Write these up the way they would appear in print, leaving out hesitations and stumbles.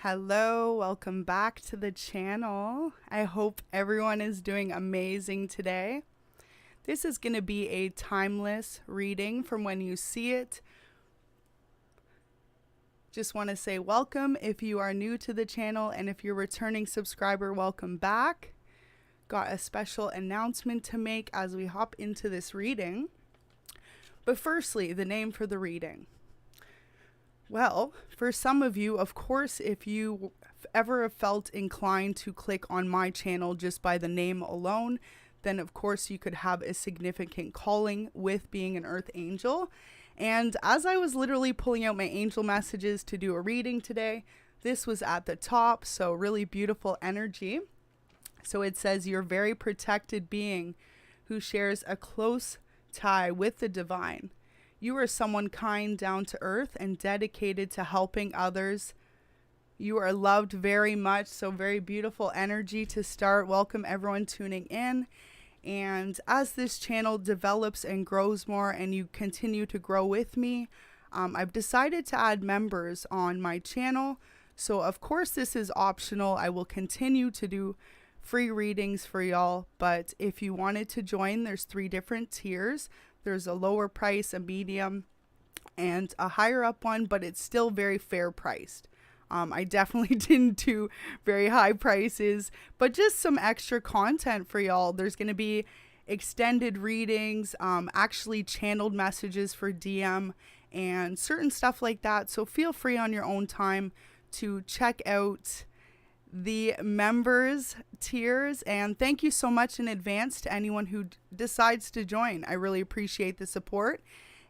Hello, welcome back to the channel. I hope everyone is doing amazing today. This is going to be a timeless reading from when you see it. Just want to say welcome if you are new to the channel, and if you're a returning subscriber, welcome back. Got a special announcement to make as we hop into this reading. But firstly, the name for the reading. Well, for some of you, of course, if you ever felt inclined to click on my channel just by the name alone, then of course you could have a significant calling with being an earth angel. And as I was literally pulling out my angel messages to do a reading today, this was at the top, so really beautiful energy. So it says, you're a very protected being who shares a close tie with the divine. You are someone kind, down to earth, and dedicated to helping others. You are loved very much, so very beautiful energy to start. Welcome everyone tuning in. And as this channel develops and grows more and you continue to grow with me, I've decided to add members on my channel. So of course this is optional. I will continue to do free readings for y'all, but if you wanted to join, there's 3 different tiers. There's a lower price, a medium, and a higher up one, but it's still very fair priced. I definitely didn't do very high prices, but just some extra content for y'all. There's going to be extended readings, actually channeled messages for DM, and certain stuff like that. So feel free on your own time to check out the members tiers, and thank you so much in advance to anyone who decides to join. I really appreciate the support.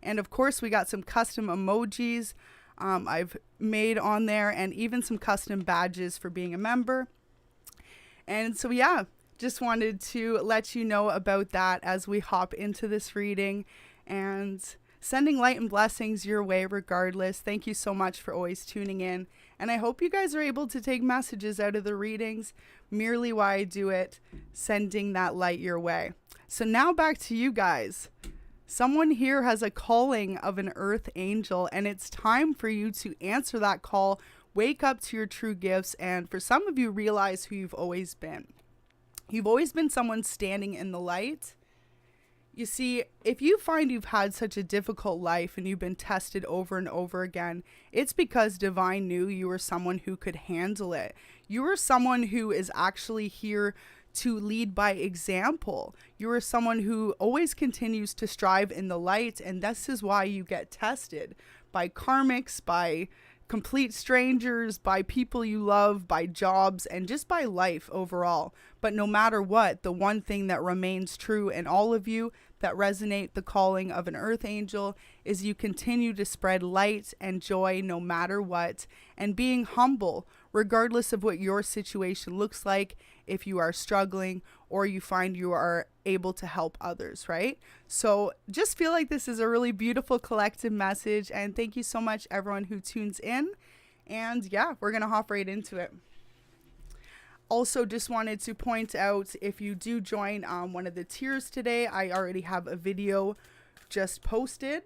And of course we got some custom emojis I've made on there, and even some custom badges for being a member. And so yeah, just wanted to let you know about that as we hop into this reading, and sending light and blessings your way regardless. Thank you so much for always tuning in. And I hope you guys are able to take messages out of the readings merely while I do it, sending that light your way. So now back to you guys. Someone here has a calling of an earth angel, and it's time for you to answer that call, wake up to your true gifts, and for some of you, realize who you've always been. You've always been someone standing in the light. You see, if you find you've had such a difficult life and you've been tested over and over again, it's because divine knew you were someone who could handle it. You are someone who is actually here to lead by example. You are someone who always continues to strive in the light, and this is why you get tested by karmics, by complete strangers, by people you love, by jobs, and just by life overall. But no matter what, the one thing that remains true in all of you that resonate the calling of an earth angel is you continue to spread light and joy no matter what, and being humble regardless of what your situation looks like, if you are struggling or you find you are able to help others, right? So just feel like this is a really beautiful collective message, and thank you so much everyone who tunes in. And yeah, we're gonna hop right into it. Also, just wanted to point out, if you do join one of the tiers today, I already have a video just posted,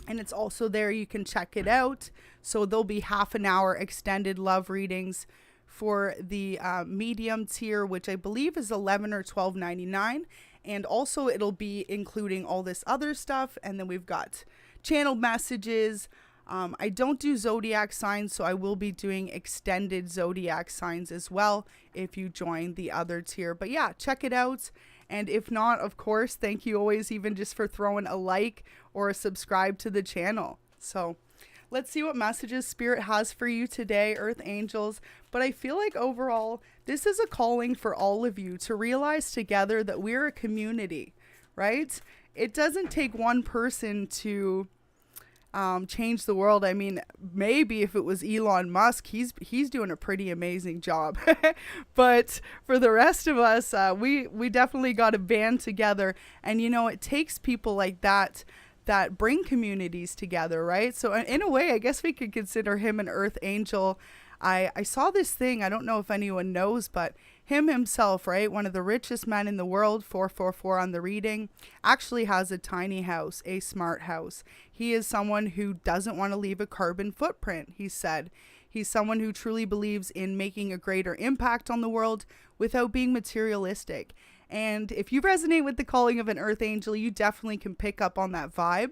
and it's also there. You can check it out. So there'll be half an hour extended love readings for the medium tier, which I believe is $11 or $12.99. And also it'll be including all this other stuff. And then we've got channeled messages. I don't do zodiac signs, so I will be doing extended zodiac signs as well if you join the other tier. But yeah, check it out. And if not, of course, thank you always, even just for throwing a like or a subscribe to the channel. So let's see what messages Spirit has for you today, Earth Angels. But I feel like overall, this is a calling for all of you to realize together that we're a community, right? It doesn't take one person to change the world. I mean, maybe if it was Elon Musk, he's doing a pretty amazing job. But for the rest of us, we definitely got to band together. And you know, it takes people like that bring communities together, right? So in a way, I guess we could consider him an earth angel. I saw this thing, I don't know if anyone knows, but him himself, right, one of the richest men in the world, 444 on the reading, actually has a tiny house, a smart house. He is someone who doesn't want to leave a carbon footprint, he said. He's someone who truly believes in making a greater impact on the world without being materialistic. And if you resonate with the calling of an earth angel, you definitely can pick up on that vibe.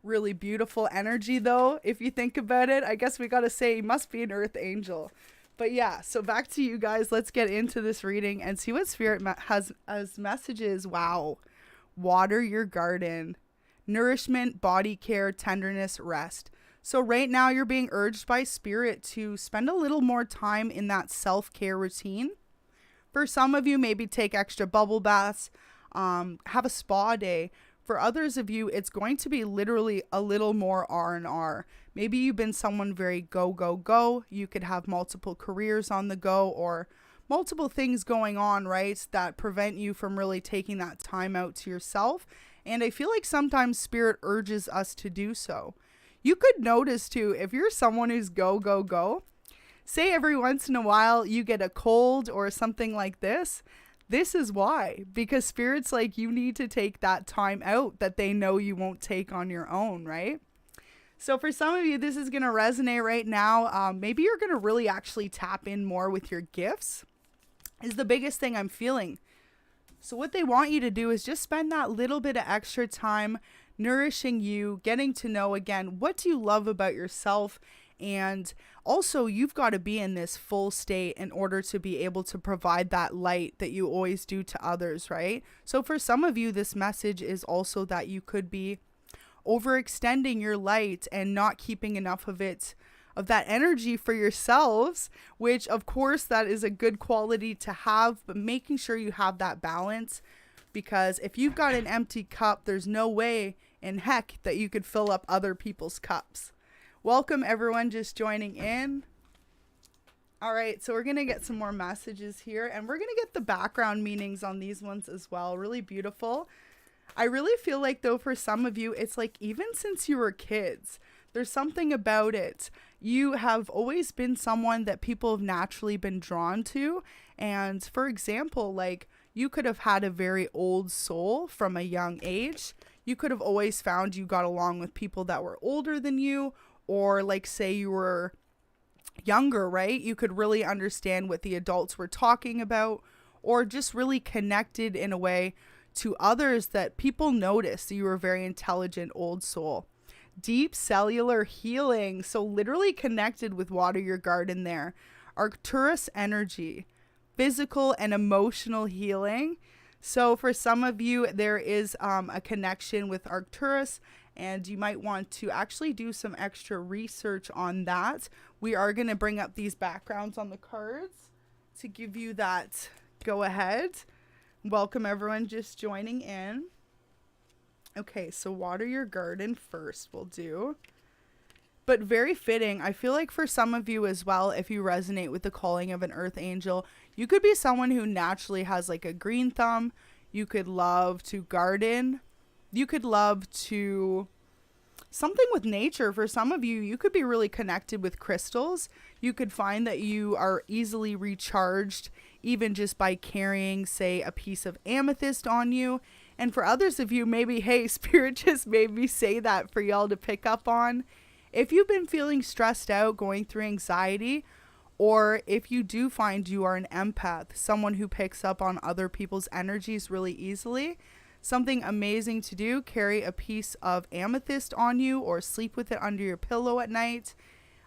Really beautiful energy though, if you think about it. I guess we got to say he must be an earth angel. But yeah, so back to you guys. Let's get into this reading and see what Spirit has as messages. Wow. Water your garden. Nourishment, body care, tenderness, rest. So right now you're being urged by Spirit to spend a little more time in that self-care routine. For some of you, maybe take extra bubble baths, have a spa day. For others of you, it's going to be literally a little more R&R. Maybe you've been someone very go, go, go. You could have multiple careers on the go or multiple things going on, right, that prevent you from really taking that time out to yourself. And I feel like sometimes Spirit urges us to do so. You could notice too, if you're someone who's go, go, go, say every once in a while you get a cold or something like this. This is why, because Spirit's like, you need to take that time out that they know you won't take on your own, right? So for some of you, this is going to resonate right now. Maybe you're going to really actually tap in more with your gifts is the biggest thing I'm feeling. So what they want you to do is just spend that little bit of extra time nourishing you, getting to know again, what do you love about yourself? And also you've got to be in this full state in order to be able to provide that light that you always do to others, right? So for some of you, this message is also that you could be overextending your light and not keeping enough of it, of that energy for yourselves, which of course that is a good quality to have, but making sure you have that balance, because if you've got an empty cup, there's no way in heck that you could fill up other people's cups. Welcome everyone just joining in. All right, so we're going to get some more messages here, and we're going to get the background meanings on these ones as well. Really beautiful. I really feel like though for some of you, it's like even since you were kids, there's something about it. You have always been someone that people have naturally been drawn to. And for example, like you could have had a very old soul from a young age. You could have always found you got along with people that were older than you, or like say you were younger, right? You could really understand what the adults were talking about, or just really connected in a way to others that people noticed you were a very intelligent old soul. Deep cellular healing. So literally connected with water your garden there. Arcturus energy. Physical and emotional healing. So for some of you, there is a connection with Arcturus, and you might want to actually do some extra research on that. We are going to bring up these backgrounds on the cards to give you that go ahead. Welcome everyone just joining in. Okay, so water your garden first we'll do. But very fitting. I feel like for some of you as well, if you resonate with the calling of an earth angel, you could be someone who naturally has like a green thumb. You could love to garden. You could love to something with nature. For some of you, you could be really connected with crystals. You could find that you are easily recharged even just by carrying, say, a piece of amethyst on you. And for others of you, maybe, hey, Spirit just made me say that for y'all to pick up on. If you've been feeling stressed out, going through anxiety, or if you do find you are an empath, someone who picks up on other people's energies really easily, something amazing to do, carry a piece of amethyst on you or sleep with it under your pillow at night.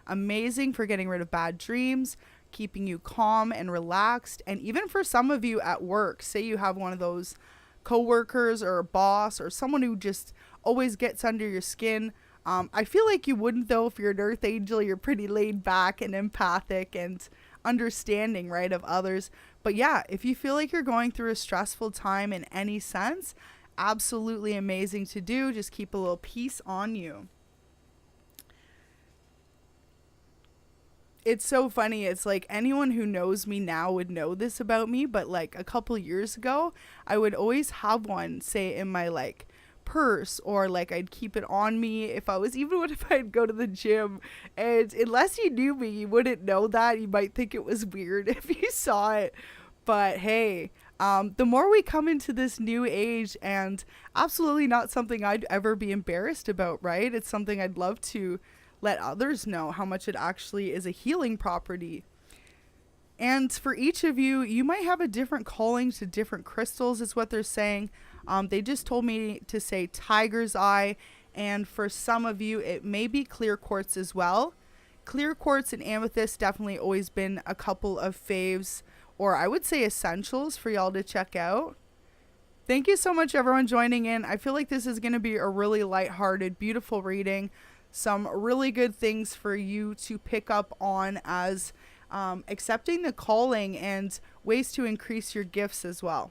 Amazing for getting rid of bad dreams, keeping you calm and relaxed. And even for some of you at work, say you have one of those coworkers or a boss or someone who just always gets under your skin. I feel like you wouldn't though. If you're an earth angel, you're pretty laid back and empathic and understanding, right, of others. But yeah, if you feel like you're going through a stressful time in any sense, absolutely amazing to do. Just keep a little peace on you. It's so funny. It's like anyone who knows me now would know this about me, but like a couple years ago, I would always have one, say, in my like purse, or like I'd keep it on me if I'd go to the gym. And unless you knew me, you wouldn't know that. You might think it was weird if you saw it. But hey, the more we come into this new age, and absolutely not something I'd ever be embarrassed about, right? It's something I'd love to let others know how much it actually is a healing property. And for each of you, you might have a different calling to different crystals, is what they're saying. They just told me to say tiger's eye. And for some of you, it may be clear quartz as well. Clear quartz and amethyst definitely always been a couple of faves, or I would say essentials for y'all to check out. Thank you so much, everyone, joining in. I feel like this is going to be a really lighthearted, beautiful reading. Some really good things for you to pick up on as accepting the calling and ways to increase your gifts as well.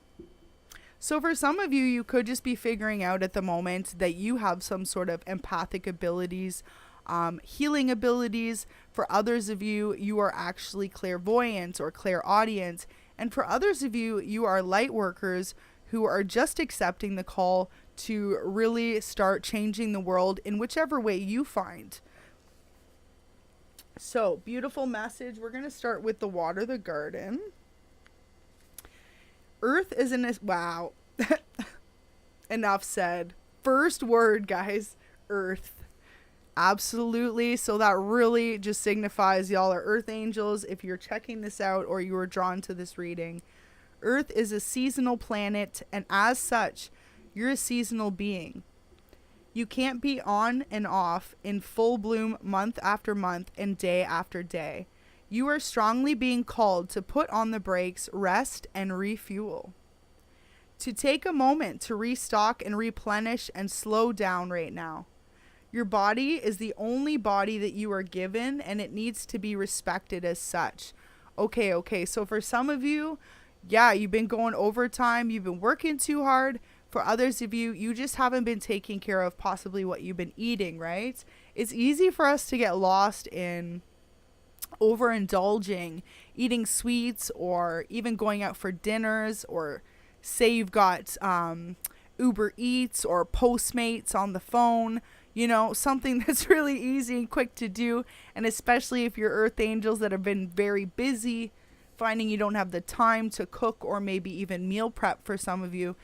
So for some of you, you could just be figuring out at the moment that you have some sort of empathic abilities, healing abilities. For others of you, you are actually clairvoyant or clairaudient. And for others of you, you are light workers who are just accepting the call to really start changing the world in whichever way you find. So, beautiful message. We're going to start with the water, the garden. Earth is in a... Wow. Enough said. First word, guys. Earth. Absolutely. So that really just signifies y'all are earth angels. If you're checking this out or you were drawn to this reading, Earth is a seasonal planet, and as such, you're a seasonal being. You can't be on and off in full bloom month after month and day after day. You are strongly being called to put on the brakes, rest, and refuel. To take a moment to restock and replenish and slow down right now. Your body is the only body that you are given, and it needs to be respected as such. Okay. So for some of you, yeah, you've been going overtime. You've been working too hard. For others of you, you just haven't been taking care of possibly what you've been eating, right? It's easy for us to get lost in overindulging, eating sweets, or even going out for dinners, or say you've got Uber Eats or Postmates on the phone, you know, something that's really easy and quick to do. And especially if you're earth angels that have been very busy, finding you don't have the time to cook or maybe even meal prep for some of you,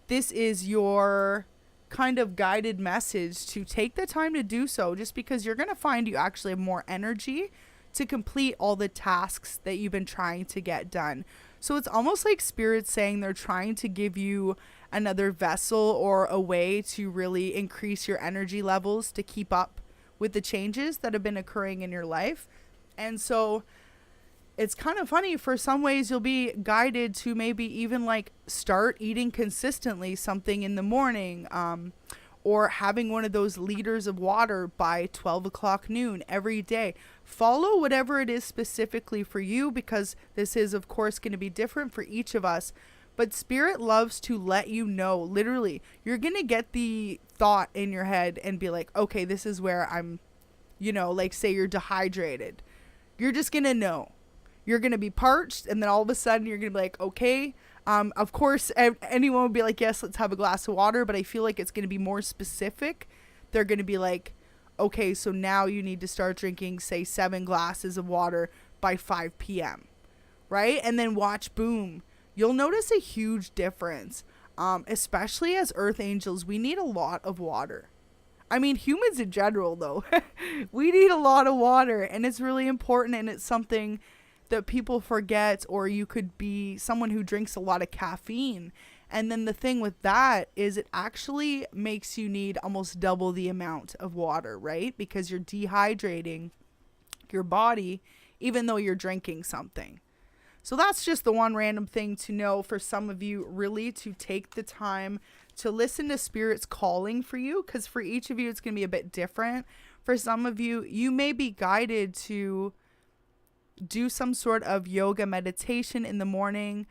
this is your kind of guided message to take the time to do so, just because you're going to find you actually have more energy to complete all the tasks that you've been trying to get done. So it's almost like Spirit saying they're trying to give you another vessel or a way to really increase your energy levels to keep up with the changes that have been occurring in your life. And so it's kind of funny, for some ways you'll be guided to maybe even like start eating consistently something in the morning, or having one of those liters of water by 12 o'clock noon every day. Follow whatever it is specifically for you, because this is of course going to be different for each of us. But Spirit loves to let you know, literally, you're going to get the thought in your head and be like, okay, this is where I'm, you know, like say you're dehydrated. You're just going to know. You're going to be parched, and then all of a sudden you're going to be like, okay. Of course, anyone would be like, yes, let's have a glass of water. But I feel like it's going to be more specific. They're going to be like, okay, so now you need to start drinking, say, 7 glasses of water by 5 p.m. Right? And then watch, boom. You'll notice a huge difference. Especially as earth angels, we need a lot of water. I mean, humans in general, though. We need a lot of water. And it's really important, and it's something that people forget. Or you could be someone who drinks a lot of caffeine, and then the thing with that is it actually makes you need almost double the amount of water, right? Because you're dehydrating your body even though you're drinking something. So that's just the one random thing to know for some of you, really to take the time to listen to Spirit's calling for you, because for each of you it's going to be a bit different. For some of you, you may be guided to do some sort of yoga meditation in the morning.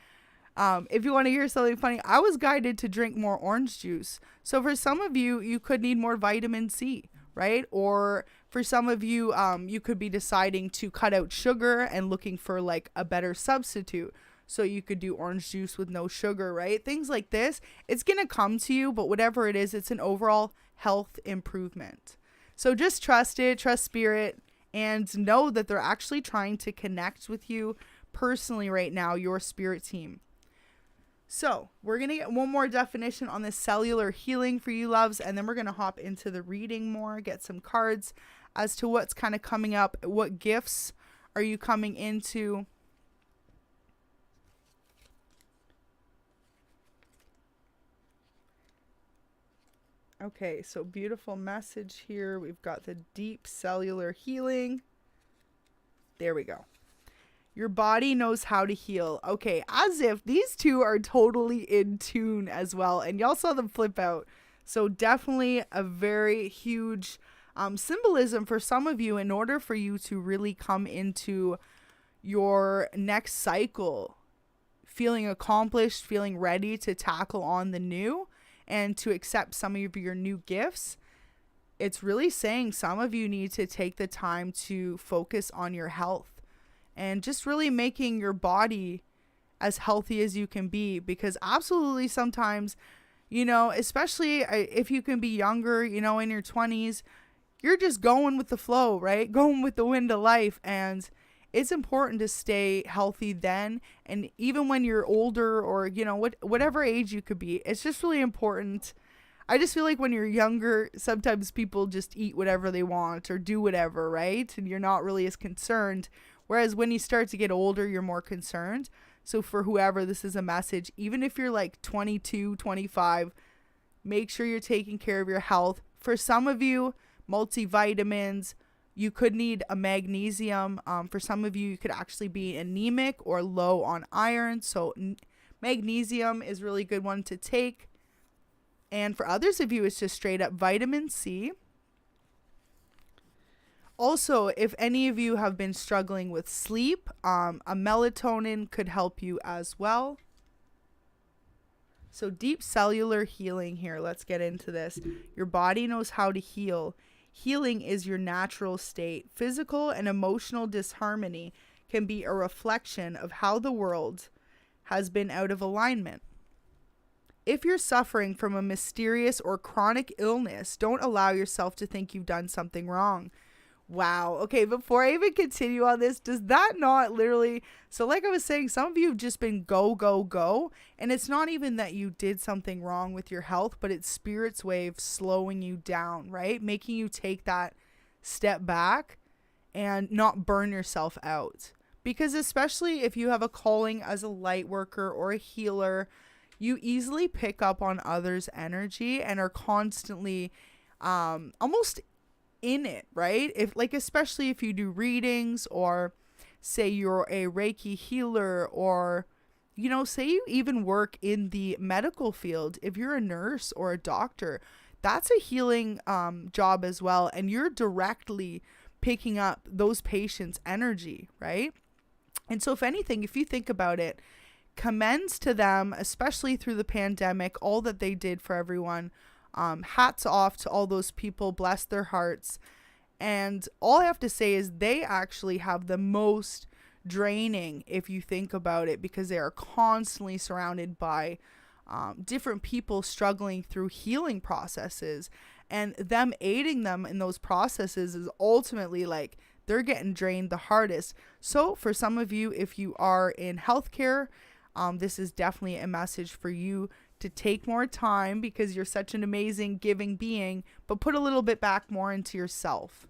If you want to hear something funny, I was guided to drink more orange juice. So for some of you, you could need more vitamin C, right? Or for some of you, you could be deciding to cut out sugar and looking for like a better substitute. So you could do orange juice with no sugar, right? Things like this. It's going to come to you, but whatever it is, it's an overall health improvement. So just trust it, trust Spirit, and know that they're actually trying to connect with you personally right now, your spirit team. So we're going to get one more definition on this cellular healing for you loves, and then we're going to hop into the reading more, get some cards. as to what's kind of coming up. What gifts are you coming into? Okay, so beautiful message here. We've got the deep cellular healing. There we go. Your body knows how to heal. Okay, as if these two are totally in tune as well. And y'all saw them flip out. So definitely a very huge symbolism for some of you in order for you to really come into your next cycle feeling accomplished, feeling ready to tackle on the new and to accept some of your new gifts. It's really saying some of you need to take the time to focus on your health and just really making your body as healthy as you can be, because absolutely sometimes, you know, especially if you can be younger, you know, in your 20s, you're just going with the flow, right? Going with the wind of life. And it's important to stay healthy then. And even when you're older or, you know, whatever age you could be, it's just really important. I just feel like when you're younger, sometimes people just eat whatever they want or do whatever, right? And you're not really as concerned. Whereas when you start to get older, you're more concerned. So for whoever this is a message, even if you're like 22, 25, make sure you're taking care of your health. For some of you, multivitamins, you could need a magnesium. For some of you, you could actually be anemic or low on iron. So magnesium is a really good one to take. And for others of you, it's just straight up vitamin C. Also, if any of you have been struggling with sleep, a melatonin could help you as well. So deep cellular healing here. Let's get into this. Your body knows how to heal. Healing is your natural state. Physical and emotional disharmony can be a reflection of how the world has been out of alignment. If you're suffering from a mysterious or chronic illness, don't allow yourself to think you've done something wrong. Wow. Okay, before I even continue on this, does that not literally... So like I was saying, some of you have just been go, go, go. And it's not even that you did something wrong with your health, but it's Spirit's way of slowing you down, right? Making you take that step back and not burn yourself out. Because especially if you have a calling as a light worker or a healer, you easily pick up on others' energy and are constantly almost in it, right? If like, especially if you do readings, or say you're a Reiki healer, or, you know, say you even work in the medical field. If you're a nurse or a doctor, that's a healing job as well. And you're directly picking up those patients' energy, right? And so if anything, if you think about it, commends to them, especially through the pandemic, all that they did for everyone. Hats off to all those people, bless their hearts. And all I have to say is they actually have the most draining, if you think about it, because they are constantly surrounded by different people struggling through healing processes, and them aiding them in those processes is ultimately like they're getting drained the hardest. So for some of you, if you are in healthcare, this is definitely a message for you to take more time, because you're such an amazing giving being, but put a little bit back more into yourself.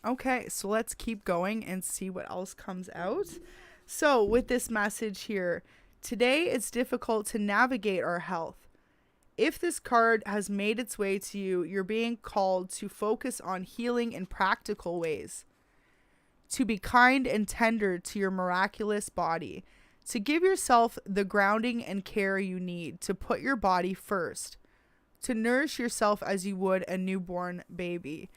Okay, so let's keep going and see what else comes out. So with this message here, today it's difficult to navigate our health. If this card has made its way to you, you're being called to focus on healing in practical ways, to be kind and tender to your miraculous body, to give yourself the grounding and care you need, to put your body first, to nourish yourself as you would a newborn baby,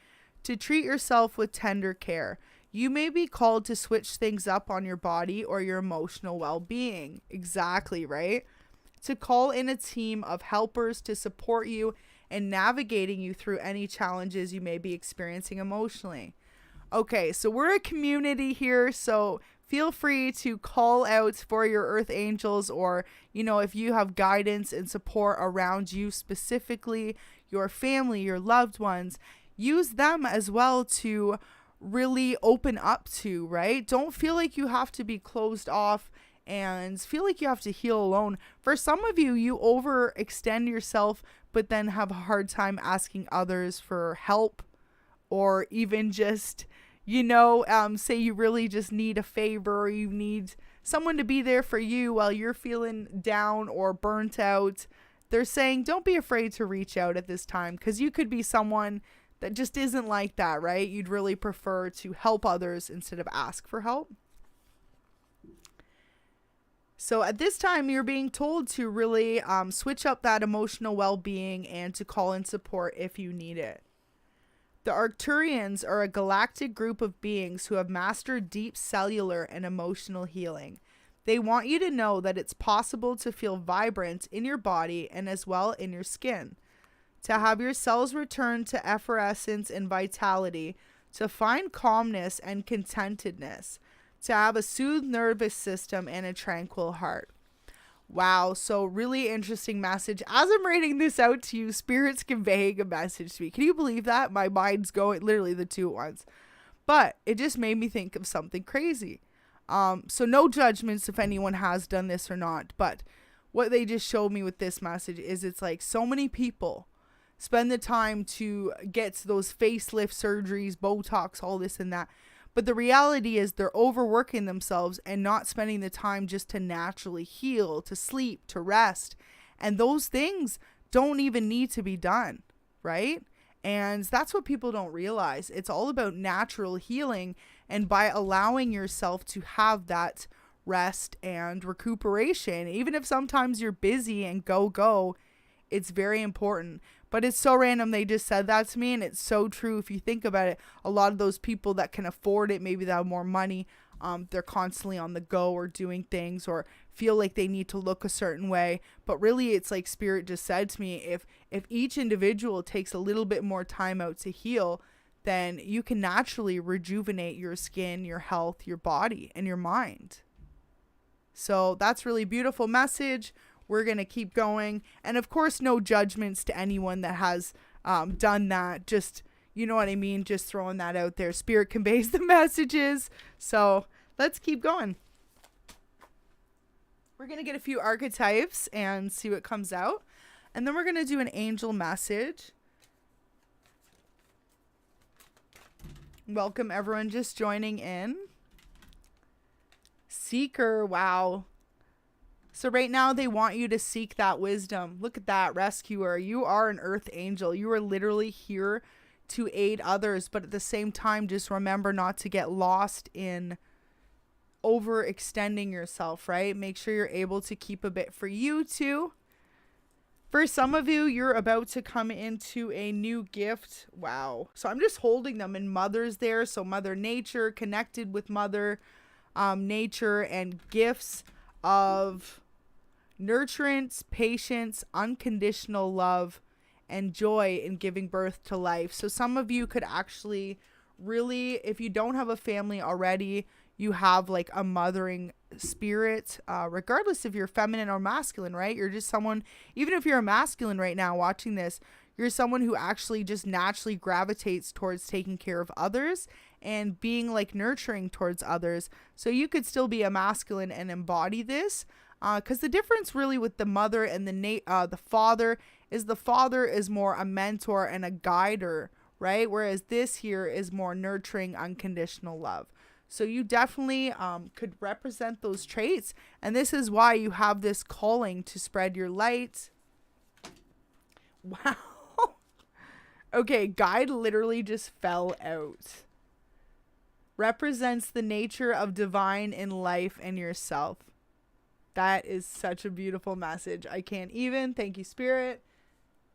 to treat yourself with tender care. You may be called to switch things up on your body or your emotional well-being. Exactly, right? To call in a team of helpers to support you in navigating you through any challenges you may be experiencing emotionally. Okay, so we're a community here, so feel free to call out for your earth angels, or, you know, if you have guidance and support around you, specifically your family, your loved ones, use them as well to really open up to, right? Don't feel like you have to be closed off and feel like you have to heal alone. For some of you, you overextend yourself but then have a hard time asking others for help, or even just, say you really just need a favor, or you need someone to be there for you while you're feeling down or burnt out. They're saying don't be afraid to reach out at this time, because you could be someone that just isn't like that, right? You'd really prefer to help others instead of ask for help. So at this time, you're being told to really switch up that emotional well-being and to call in support if you need it. The Arcturians are a galactic group of beings who have mastered deep cellular and emotional healing. They want you to know that it's possible to feel vibrant in your body and as well in your skin, to have your cells return to effervescence and vitality, to find calmness and contentedness, to have a soothed nervous system and a tranquil heart. Wow, so really interesting message. As I'm writing this out to you, Spirit's conveying a message to me. Can you believe that? My mind's going literally the two at once. But it just made me think of something crazy. So no judgments if anyone has done this or not. But what they just showed me with this message is it's like so many people spend the time to get those facelift surgeries, Botox, all this and that. But the reality is they're overworking themselves and not spending the time just to naturally heal, to sleep, to rest. And those things don't even need to be done, right? And that's what people don't realize. It's all about natural healing. And by allowing yourself to have that rest and recuperation, even if sometimes you're busy and go, it's very important. But it's so random they just said that to me, and it's so true. If you think about it, a lot of those people that can afford it, maybe that have more money, they're constantly on the go or doing things or feel like they need to look a certain way. But really, it's like Spirit just said to me, if each individual takes a little bit more time out to heal, then you can naturally rejuvenate your skin, your health, your body, and your mind. So that's really beautiful message. We're going to keep going. And of course, no judgments to anyone that has done that. Just, you know what I mean? Just throwing that out there. Spirit conveys the messages. So let's keep going. We're going to get a few archetypes and see what comes out. And then we're going to do an angel message. Welcome everyone just joining in. Seeker, wow. So right now they want you to seek that wisdom. Look at that, rescuer. You are an earth angel. You are literally here to aid others. But at the same time, just remember not to get lost in overextending yourself, right? Make sure you're able to keep a bit for you too. For some of you, you're about to come into a new gift. Wow. So I'm just holding them in mothers there. So Mother Nature, connected with Mother Nature, and gifts of nurturance, patience, unconditional love, and joy in giving birth to life. So some of you could actually really, if you don't have a family already, you have like a mothering spirit, regardless if you're feminine or masculine, right? You're just someone, even if you're a masculine right now watching this, you're someone who actually just naturally gravitates towards taking care of others and being like nurturing towards others. So you could still be a masculine and embody this. Because the difference really with the mother and the father is more a mentor and a guider, right? Whereas this here is more nurturing, unconditional love. So you definitely could represent those traits. And this is why you have this calling to spread your light. Wow. Okay, guide literally just fell out. Represents the nature of divine in life and yourself. That is such a beautiful message. I can't even. Thank you, Spirit.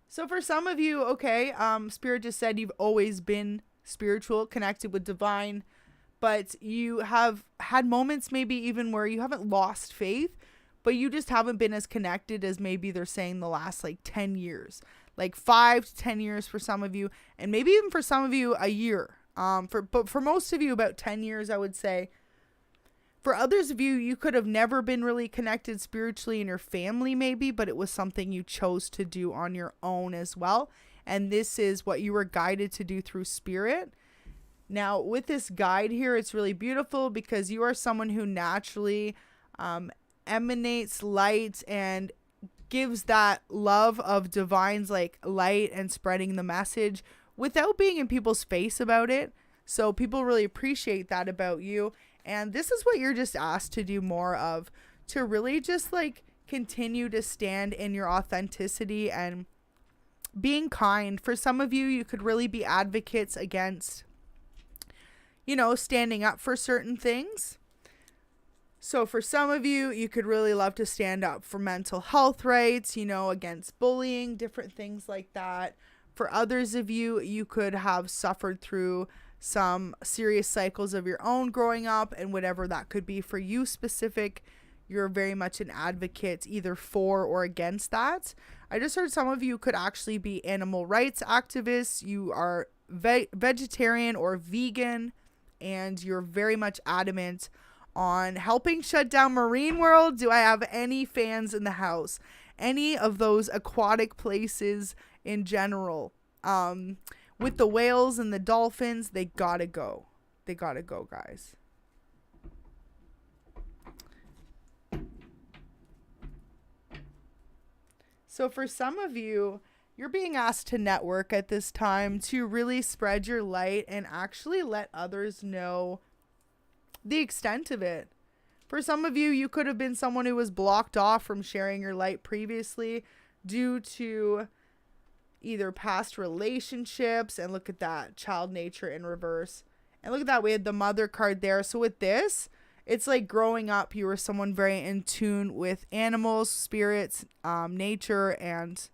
So for some of you, okay, Spirit just said you've always been spiritual, connected with divine, but you have had moments maybe even where you haven't lost faith, but you just haven't been as connected as maybe they're saying the last like 10 years, like 5 to 10 years for some of you, and maybe even for some of you a year. But for most of you about 10 years, I would say. For others of you, you could have never been really connected spiritually in your family maybe, but it was something you chose to do on your own as well. And this is what you were guided to do through Spirit. Now, with this guide here, it's really beautiful because you are someone who naturally emanates light and gives that love of divine's like light and spreading the message without being in people's face about it. So people really appreciate that about you. And this is what you're just asked to do more of, to really just like continue to stand in your authenticity and being kind. For some of you, you could really be advocates against, you know, standing up for certain things. So for some of you, you could really love to stand up for mental health rights, you know, against bullying, different things like that. For others of you, you could have suffered through some serious cycles of your own growing up, and whatever that could be for you specific, you're very much an advocate either for or against that. I just heard some of you could actually be animal rights activists. You are vegetarian or vegan, and you're very much adamant on helping shut down marine world. Do I have any fans in the house? Any of those aquatic places in general? With the whales and the dolphins, they gotta go. They gotta go, guys. So for some of you, you're being asked to network at this time to really spread your light and actually let others know the extent of it. For some of you, you could have been someone who was blocked off from sharing your light previously due to either past relationships, and look at that, child nature in reverse. And look at that, we had the mother card there. So with this, it's like growing up, you were someone very in tune with animals, spirits, nature, and,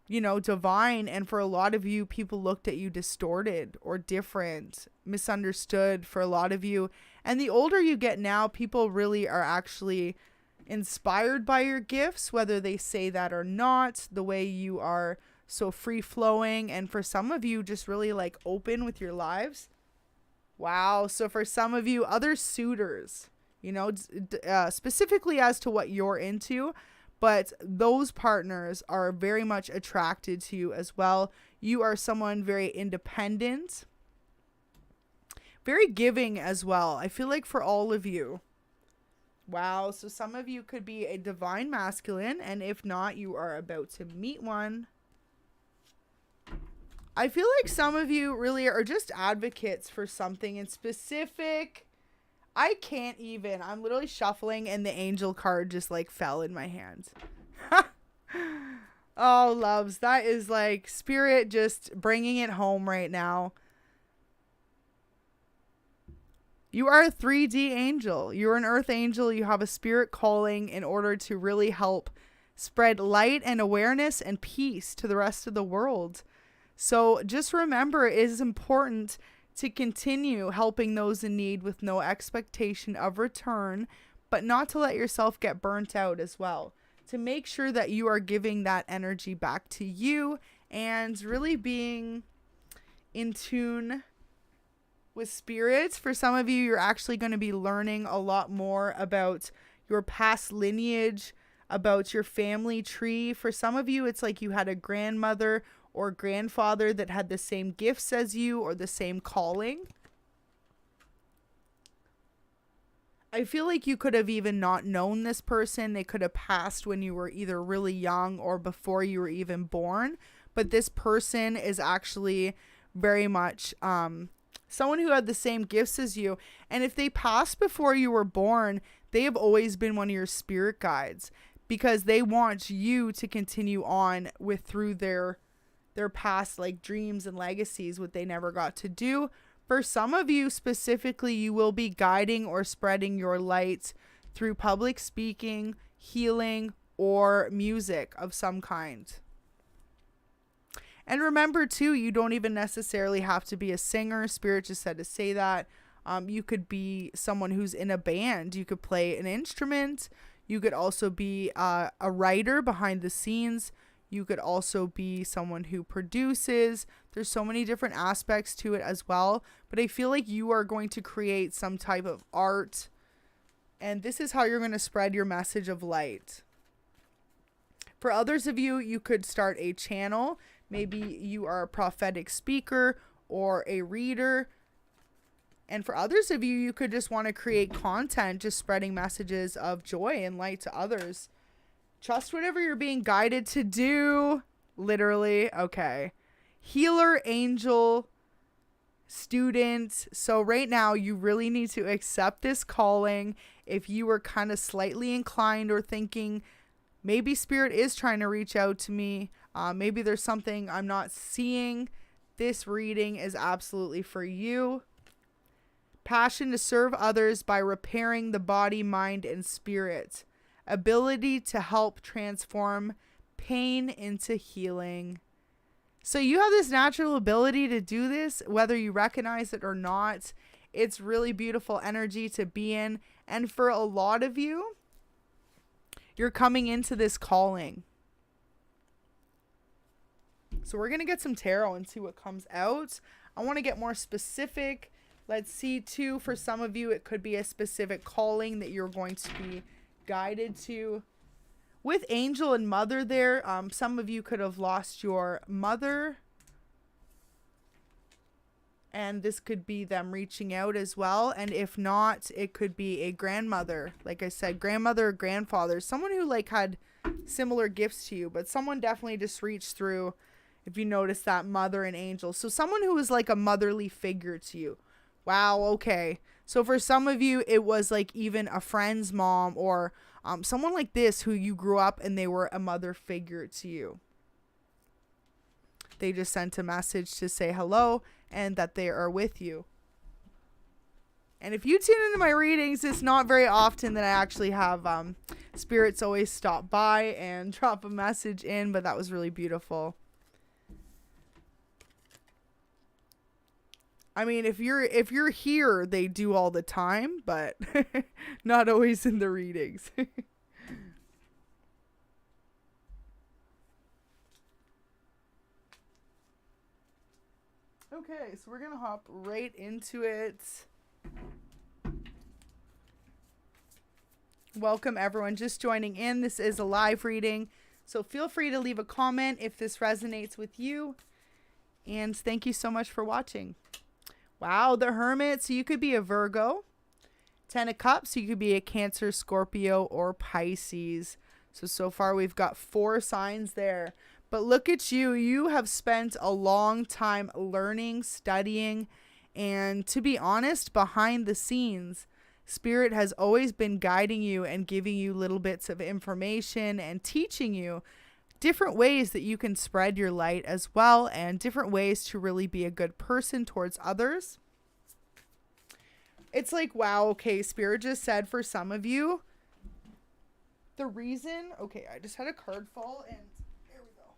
you know, divine. And for a lot of you, people looked at you distorted or different, misunderstood for a lot of you. And the older you get now, people really are actually inspired by your gifts, whether they say that or not, the way you are so free flowing. And for some of you, just really like open with your lives. Wow. So for some of you, other suitors, you know, specifically as to what you're into, but those partners are very much attracted to you as well. You are someone very independent, very giving as well. I feel like for all of you. Wow. So some of you could be a divine masculine, and if not, you are about to meet one. I feel like some of you really are just advocates for something in specific. I can't even. I'm literally shuffling and the angel card just like fell in my hands. Oh, loves. That is like spirit just bringing it home right now. You are a 3D angel. You're an earth angel. You have a spirit calling in order to really help spread light and awareness and peace to the rest of the world. So just remember, it is important to continue helping those in need with no expectation of return, but not to let yourself get burnt out as well. To make sure that you are giving that energy back to you and really being in tune with spirits. For some of you, you're actually going to be learning a lot more about your past lineage, about your family tree. For some of you, it's like you had a grandmother or grandfather that had the same gifts as you or the same calling. I feel like you could have even not known this person. They could have passed when you were either really young or before you were even born. But this person is actually very much someone who had the same gifts as you. And if they passed before you were born, they have always been one of your spirit guides, because they want you to continue on with through their past like dreams and legacies, what they never got to do. For some of you specifically, you will be guiding or spreading your light through public speaking, healing, or music of some kind. And remember too, you don't even necessarily have to be a singer. Spirit just said to say that. You could be someone who's in a band. You could play an instrument. You could also be a writer behind the scenes. You could also be someone who produces. There's so many different aspects to it as well. But I feel like you are going to create some type of art. And this is how you're going to spread your message of light. For others of you, you could start a channel. Maybe you are a prophetic speaker or a reader. And for others of you, you could just want to create content, just spreading messages of joy and light to others. Trust whatever you're being guided to do. Literally. Okay. Healer, angel, student. So right now you really need to accept this calling. If you were kind of slightly inclined or thinking maybe spirit is trying to reach out to me, maybe there's something I'm not seeing, this reading is absolutely for you. Passion to serve others by repairing the body, mind, and spirit. Ability to help transform pain into healing. So you have this natural ability to do this, whether you recognize it or not. It's really beautiful energy to be in. And for a lot of you, you're coming into this calling. So we're going to get some tarot and see what comes out. I want to get more specific. Let's see too, for some of you, it could be a specific calling that you're going to be guided to. With angel and mother there, some of you could have lost your mother. And this could be them reaching out as well. And if not, it could be a grandmother. Like I said, grandmother or grandfather. Someone who like had similar gifts to you. But someone definitely just reached through, if you notice that, mother and angel. So someone who was like a motherly figure to you. Wow, okay. So for some of you, it was like even a friend's mom or someone like this who you grew up and they were a mother figure to you. They just sent a message to say hello and that they are with you. And if you tune into my readings, it's not very often that I actually have spirits always stop by and drop a message in, but that was really beautiful. I mean, if you're here, they do all the time, but not always in the readings. Okay, so we're going to hop right into it. Welcome everyone just joining in. This is a live reading, so feel free to leave a comment if this resonates with you. And thank you so much for watching. Wow, the Hermit. So you could be a Virgo. Ten of Cups. So you could be a Cancer, Scorpio, or Pisces. So far we've got 4 signs there. But look at you. You have spent a long time learning, studying, and to be honest, behind the scenes, Spirit has always been guiding you and giving you little bits of information and teaching you different ways that you can spread your light as well, and different ways to really be a good person towards others. It's like, wow, okay, Spirit just said for some of you, the reason, okay, I just had a card fall and there we go.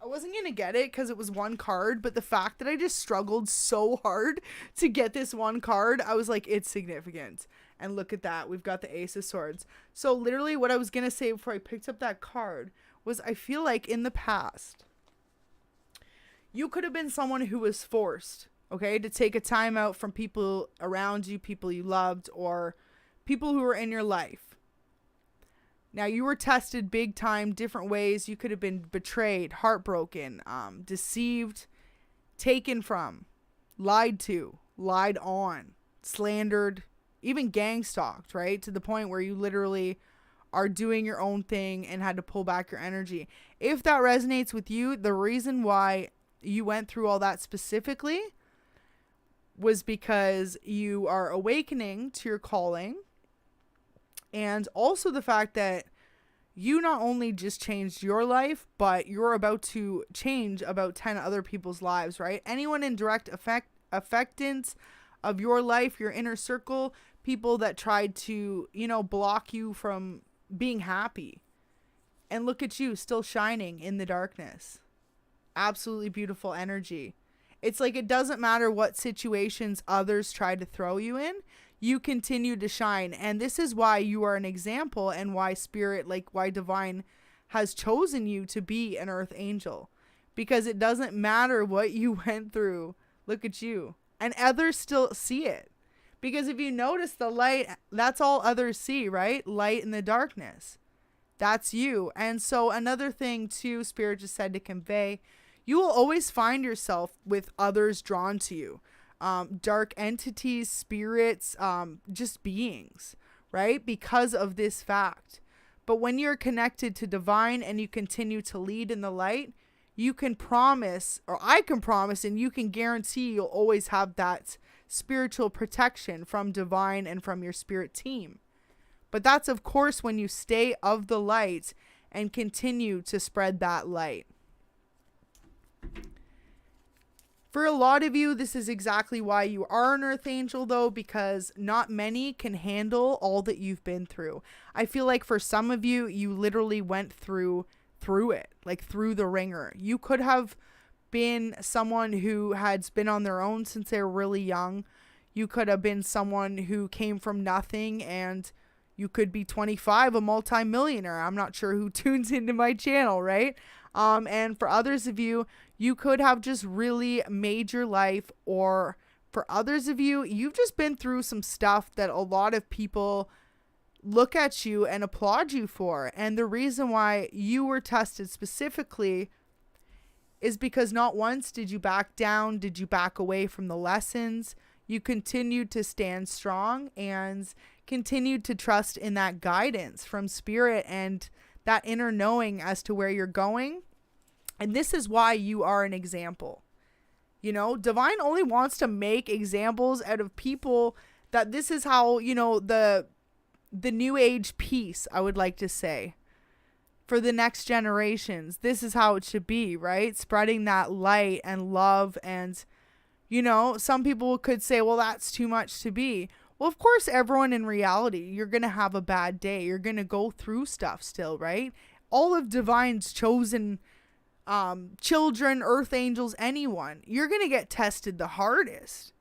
I wasn't going to get it because it was one card, but the fact that I just struggled so hard to get this one card, I was like, it's significant. And look at that. We've got the Ace of Swords. So literally what I was going to say before I picked up that card was I feel like in the past, you could have been someone who was forced, okay, to take a time out from people around you, people you loved, or people who were in your life. Now, you were tested big time, different ways. You could have been betrayed, heartbroken, deceived, taken from, lied to, lied on, slandered, even gang stalked, right? To the point where you literally are doing your own thing and had to pull back your energy. If that resonates with you, the reason why you went through all that specifically was because you are awakening to your calling. And also the fact that you not only just changed your life, but you're about to change about 10 other people's lives, right? Anyone in direct affectance of your life, your inner circle, people that tried to, block you from being happy. And look at you still shining in the darkness. Absolutely beautiful energy. It's like it doesn't matter what situations others try to throw you in. You continue to shine. And this is why you are an example and why Spirit, why Divine has chosen you to be an Earth Angel. Because it doesn't matter what you went through. Look at you. And others still see it. Because if you notice the light, that's all others see, right? Light in the darkness. That's you. And so another thing too, Spirit just said to convey, you will always find yourself with others drawn to you. Dark entities, spirits, just beings, right? Because of this fact. But when you're connected to divine and you continue to lead in the light, you can promise, or I can promise, and you can guarantee you'll always have that spiritual protection from divine and from your spirit team. But that's, of course, when you stay of the light and continue to spread that light. For a lot of you, this is exactly why you are an earth angel, though, because not many can handle all that you've been through. I feel like for some of you, you literally went through it, like through the ringer. You could have been someone who has been on their own since they were really young. You could have been someone who came from nothing, and you could be 25, a multimillionaire. I'm not sure who tunes into my channel, right? And for others of you, you could have just really made your life, or for others of you, you've just been through some stuff that a lot of people look at you and applaud you for. And the reason why you were tested specifically is because not once did you back down, did you back away from the lessons. You continued to stand strong and continued to trust in that guidance from spirit and that inner knowing as to where you're going. And this is why you are an example. You know, divine only wants to make examples out of people that this is how, you know, the new age peace, I would like to say, for the next generations. This is how it should be, right? Spreading that light and love. And, you know, some people could say, well, that's too much to be. Well, of course, everyone in reality, you're going to have a bad day. You're going to go through stuff still, right? All of divine's chosen children, earth angels, anyone, you're going to get tested the hardest.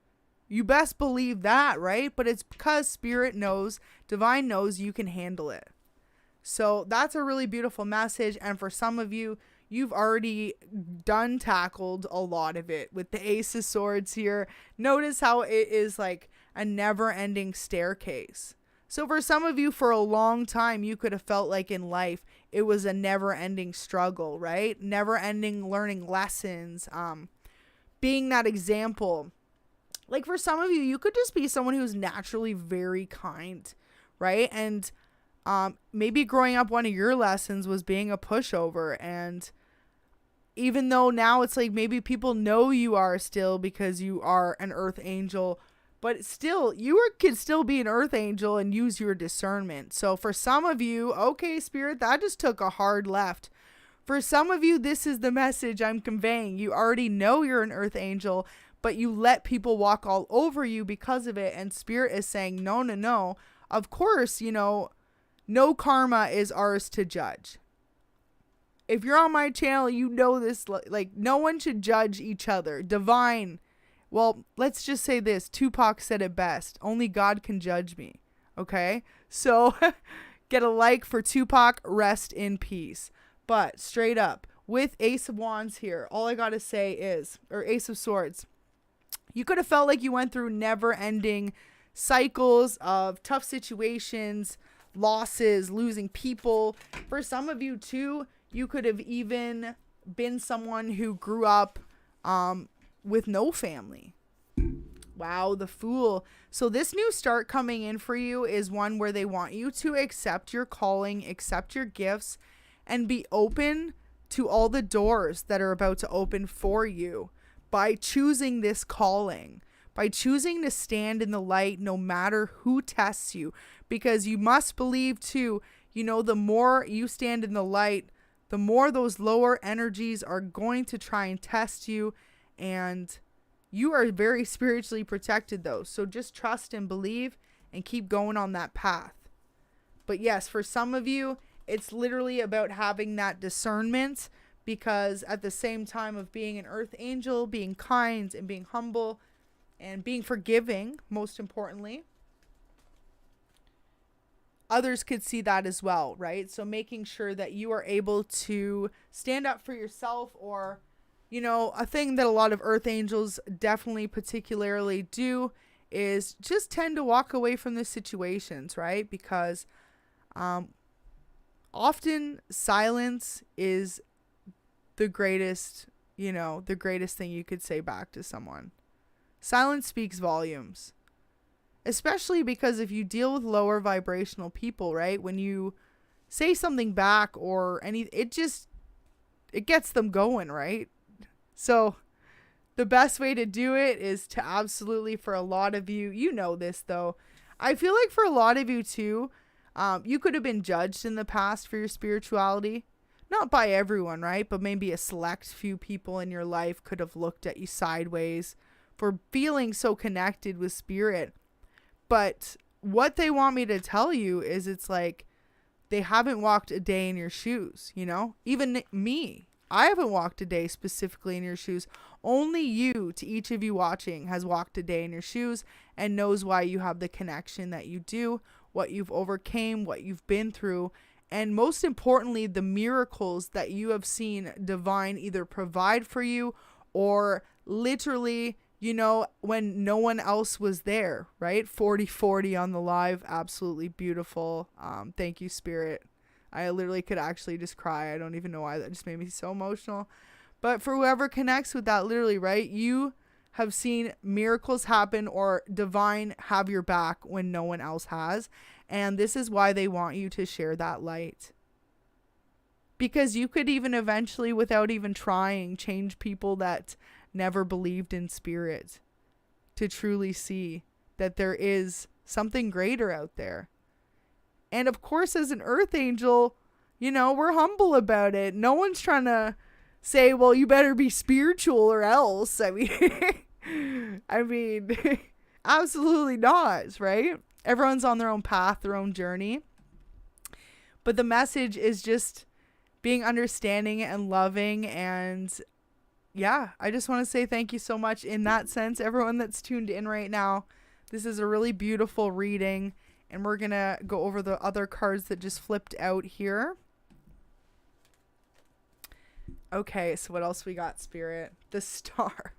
You best believe that, right? But it's because spirit knows, divine knows you can handle it. So that's a really beautiful message. And for some of you, you've already tackled a lot of it with the Ace of Swords here. Notice how it is like a never-ending staircase. So for some of you, for a long time, you could have felt like in life, it was a never-ending struggle, right? Never-ending learning lessons, being that example. Like for some of you, you could just be someone who's naturally very kind, right? And maybe growing up, one of your lessons was being a pushover. And even though now it's like maybe people know you are still because you are an earth angel, but still, could still be an earth angel and use your discernment. So for some of you, okay, spirit, that just took a hard left. For some of you, this is the message I'm conveying. You already know you're an earth angel, but you let people walk all over you because of it. And spirit is saying, no, no, no. Of course, you know, no karma is ours to judge. If you're on my channel, you know this, like no one should judge each other. Divine. Well, let's just say this. Tupac said it best. Only God can judge me. Okay? So get a like for Tupac. Rest in peace. But straight up, with Ace of Wands here, all I got to say is, or Ace of Swords, you could have felt like you went through never-ending cycles of tough situations, losses, losing people. For some of you too, you could have even been someone who grew up with no family. Wow, the Fool. So this new start coming in for you is one where they want you to accept your calling, accept your gifts, and be open to all the doors that are about to open for you by choosing this calling, by choosing to stand in the light no matter who tests you. Because you must believe too, you know, the more you stand in the light, the more those lower energies are going to try and test you. And you are very spiritually protected though. So just trust and believe and keep going on that path. But yes, for some of you, it's literally about having that discernment, because at the same time of being an earth angel, being kind and being humble and being forgiving, most importantly, others could see that as well, right? So making sure that you are able to stand up for yourself, or, you know, a thing that a lot of earth angels definitely particularly do is just tend to walk away from the situations, right? Because often silence is the greatest, you know, the greatest thing you could say back to someone. Silence speaks volumes. Especially because if you deal with lower vibrational people, right? When you say something back or it gets them going, right? So the best way to do it is to absolutely, for a lot of you, you know this though, I feel like for a lot of you too, you could have been judged in the past for your spirituality. Not by everyone, right? But maybe a select few people in your life could have looked at you sideways for feeling so connected with spirit. But what they want me to tell you is it's like they haven't walked a day in your shoes, you know? Even me, I haven't walked a day specifically in your shoes. Only you, to each of you watching, has walked a day in your shoes and knows why you have the connection that you do, what you've overcame, what you've been through, and most importantly, the miracles that you have seen divine either provide for you or literally, you know, when no one else was there, right? 40/40 on the live. Absolutely beautiful. Thank you, Spirit. I literally could actually just cry. I don't even know why. That just made me so emotional. But for whoever connects with that, literally, right? You have seen miracles happen or divine have your back when no one else has. And this is why they want you to share that light. Because you could even eventually, without even trying, change people that never believed in spirit to truly see that there is something greater out there. And of course, as an earth angel, you know, we're humble about it. No one's trying to say, well, you better be spiritual or else. I mean, absolutely not, right? Everyone's on their own path, their own journey. But the message is just being understanding and loving. And yeah, I just want to say thank you so much in that sense. Everyone that's tuned in right now, this is a really beautiful reading. And we're going to go over the other cards that just flipped out here. Okay, so what else we got, Spirit? The Star.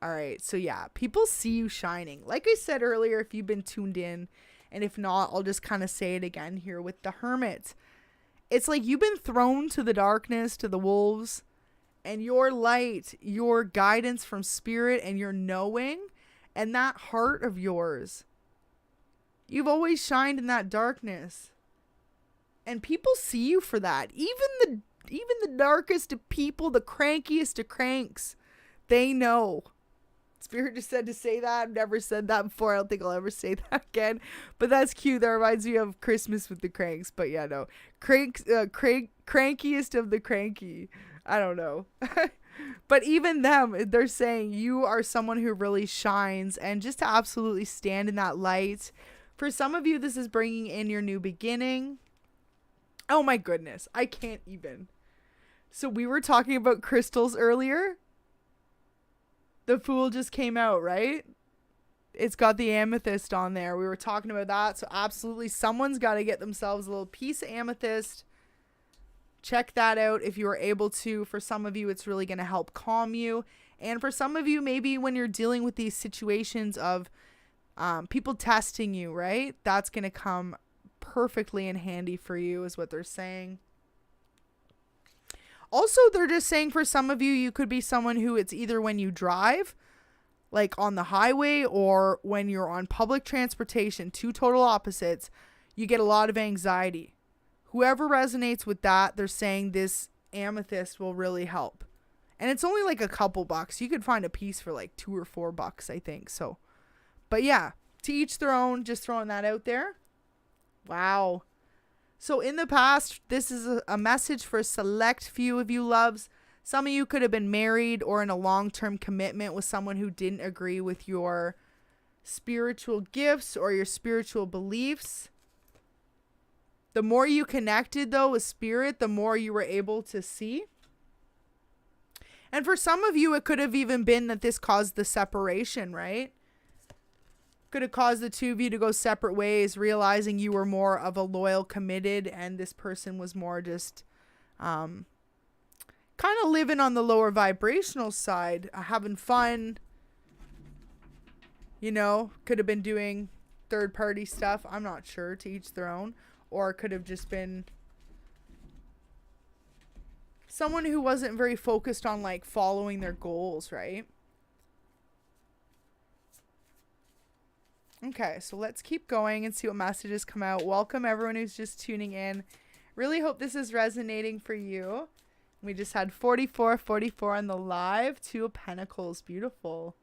All right, so yeah, people see you shining. Like I said earlier, if you've been tuned in, and if not, I'll just kind of say it again here with the Hermit. It's like you've been thrown to the darkness, to the wolves, and your light, your guidance from Spirit, and your knowing, and that heart of yours. You've always shined in that darkness. And people see you for that. Even the darkest of people, the crankiest of cranks, they know. Spirit just said to say that. I've never said that before. I don't think I'll ever say that again. But that's cute. That reminds me of Christmas with the cranks. But yeah, no. Crankiest of the cranky. I don't know. But even them, they're saying you are someone who really shines. And just to absolutely stand in that light. For some of you, this is bringing in your new beginning. Oh my goodness. I can't even. So we were talking about crystals earlier. The Fool just came out, right? It's got the amethyst on there. We were talking about that. So absolutely, someone's got to get themselves a little piece of amethyst. Check that out if you are able to. For some of you, it's really going to help calm you. And for some of you, maybe when you're dealing with these situations of people testing you, right? That's going to come perfectly in handy for you is what they're saying. Also, they're just saying for some of you, you could be someone who it's either when you drive, like on the highway, or when you're on public transportation, two total opposites, you get a lot of anxiety. Whoever resonates with that, they're saying this amethyst will really help. And it's only like a couple bucks. You could find a piece for like $2 or $4, I think. So, but yeah, to each their own, just throwing that out there. Wow. So in the past, this is a message for a select few of you loves. Some of you could have been married or in a long-term commitment with someone who didn't agree with your spiritual gifts or your spiritual beliefs. The more you connected, though, with Spirit, the more you were able to see. And for some of you, it could have even been that this caused the separation, right? Could have caused the two of you to go separate ways, realizing you were more of a loyal, committed, and this person was more just kind of living on the lower vibrational side, having fun. You know, could have been doing third-party stuff. I'm not sure, to each their own. Or it could have just been someone who wasn't very focused on, like, following their goals, right? Okay, so let's keep going and see what messages come out. Welcome everyone who's just tuning in. Really hope this is resonating for you. We just had 44 on the live. 2 of Pentacles. Beautiful.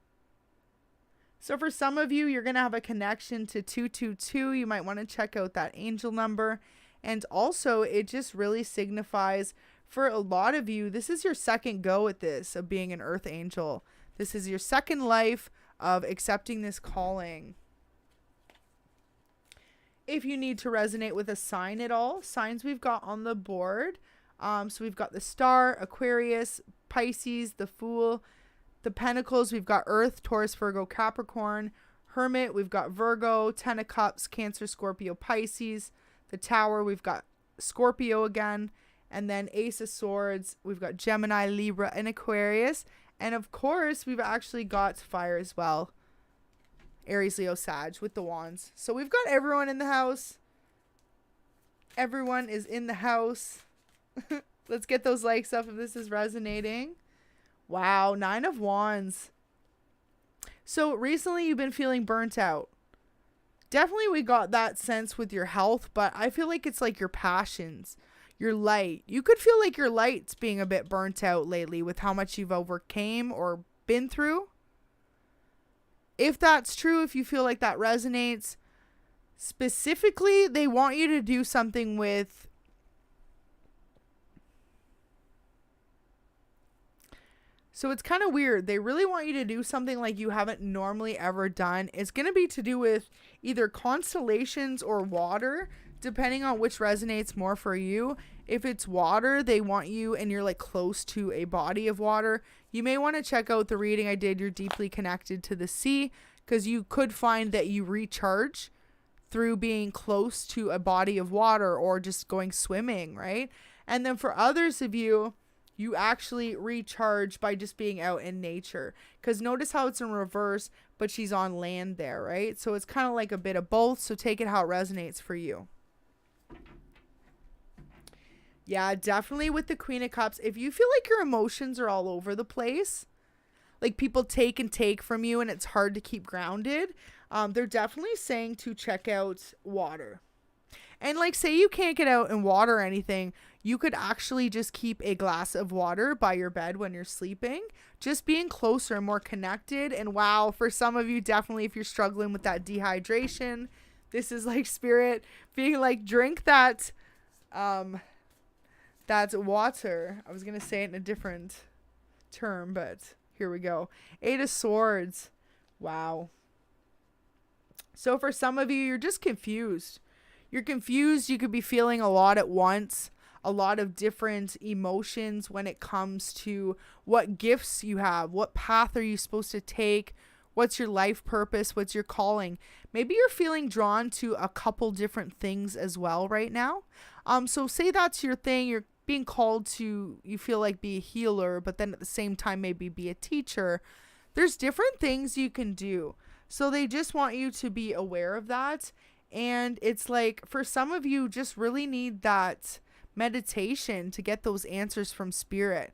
So for some of you, you're going to have a connection to 222. You might want to check out that angel number. And also, it just really signifies for a lot of you, this is your second go at this, of being an earth angel. This is your second life of accepting this calling. If you need to resonate with a sign at all, signs we've got on the board. So we've got the Star, Aquarius, Pisces, the Fool, the Pentacles. We've got Earth, Taurus, Virgo, Capricorn, Hermit. We've got Virgo, 10 of Cups, Cancer, Scorpio, Pisces. The Tower, we've got Scorpio again. And then Ace of Swords, we've got Gemini, Libra, and Aquarius. And of course, we've actually got fire as well. Aries, Leo, Sag with the wands. So we've got everyone in the house. Everyone is in the house. Let's get those likes up if this is resonating. Wow, 9 of Wands. So recently you've been feeling burnt out. Definitely we got that sense with your health, but I feel like it's like your passions, your light. You could feel like your light's being a bit burnt out lately with how much you've overcame or been through. If that's true, if you feel like that resonates, specifically, they want you to do something with so it's kind of weird. They really want you to do something like you haven't normally ever done. It's going to be to do with either constellations or water, depending on which resonates more for you. If it's water, they want you and you're like close to a body of water. You may want to check out the reading I did. You're deeply connected to the sea, because you could find that you recharge through being close to a body of water or just going swimming, right? And then for others of you, you actually recharge by just being out in nature. Because notice how it's in reverse, but she's on land there, right? So it's kind of like a bit of both. So take it how it resonates for you. Yeah, definitely with the Queen of Cups. If you feel like your emotions are all over the place, like people take and take from you and it's hard to keep grounded, they're definitely saying to check out water. And like, say you can't get out and water or anything, you could actually just keep a glass of water by your bed when you're sleeping, just being closer and more connected. And wow, for some of you, definitely if you're struggling with that dehydration, this is like spirit being like, drink that, that's water. I was going to say it in a different term, but here we go. 8 of Swords. Wow. So for some of you, you're just confused. You're confused. You could be feeling a lot at once, a lot of different emotions when it comes to what gifts you have, what path are you supposed to take, what's your life purpose, what's your calling. Maybe you're feeling drawn to a couple different things as well right now. So say that's your thing. You're being called to, you feel like, be a healer, but then at the same time maybe be a teacher. There's different things you can do. So they just want you to be aware of that. And it's like, for some of you, just really need that meditation to get those answers from spirit.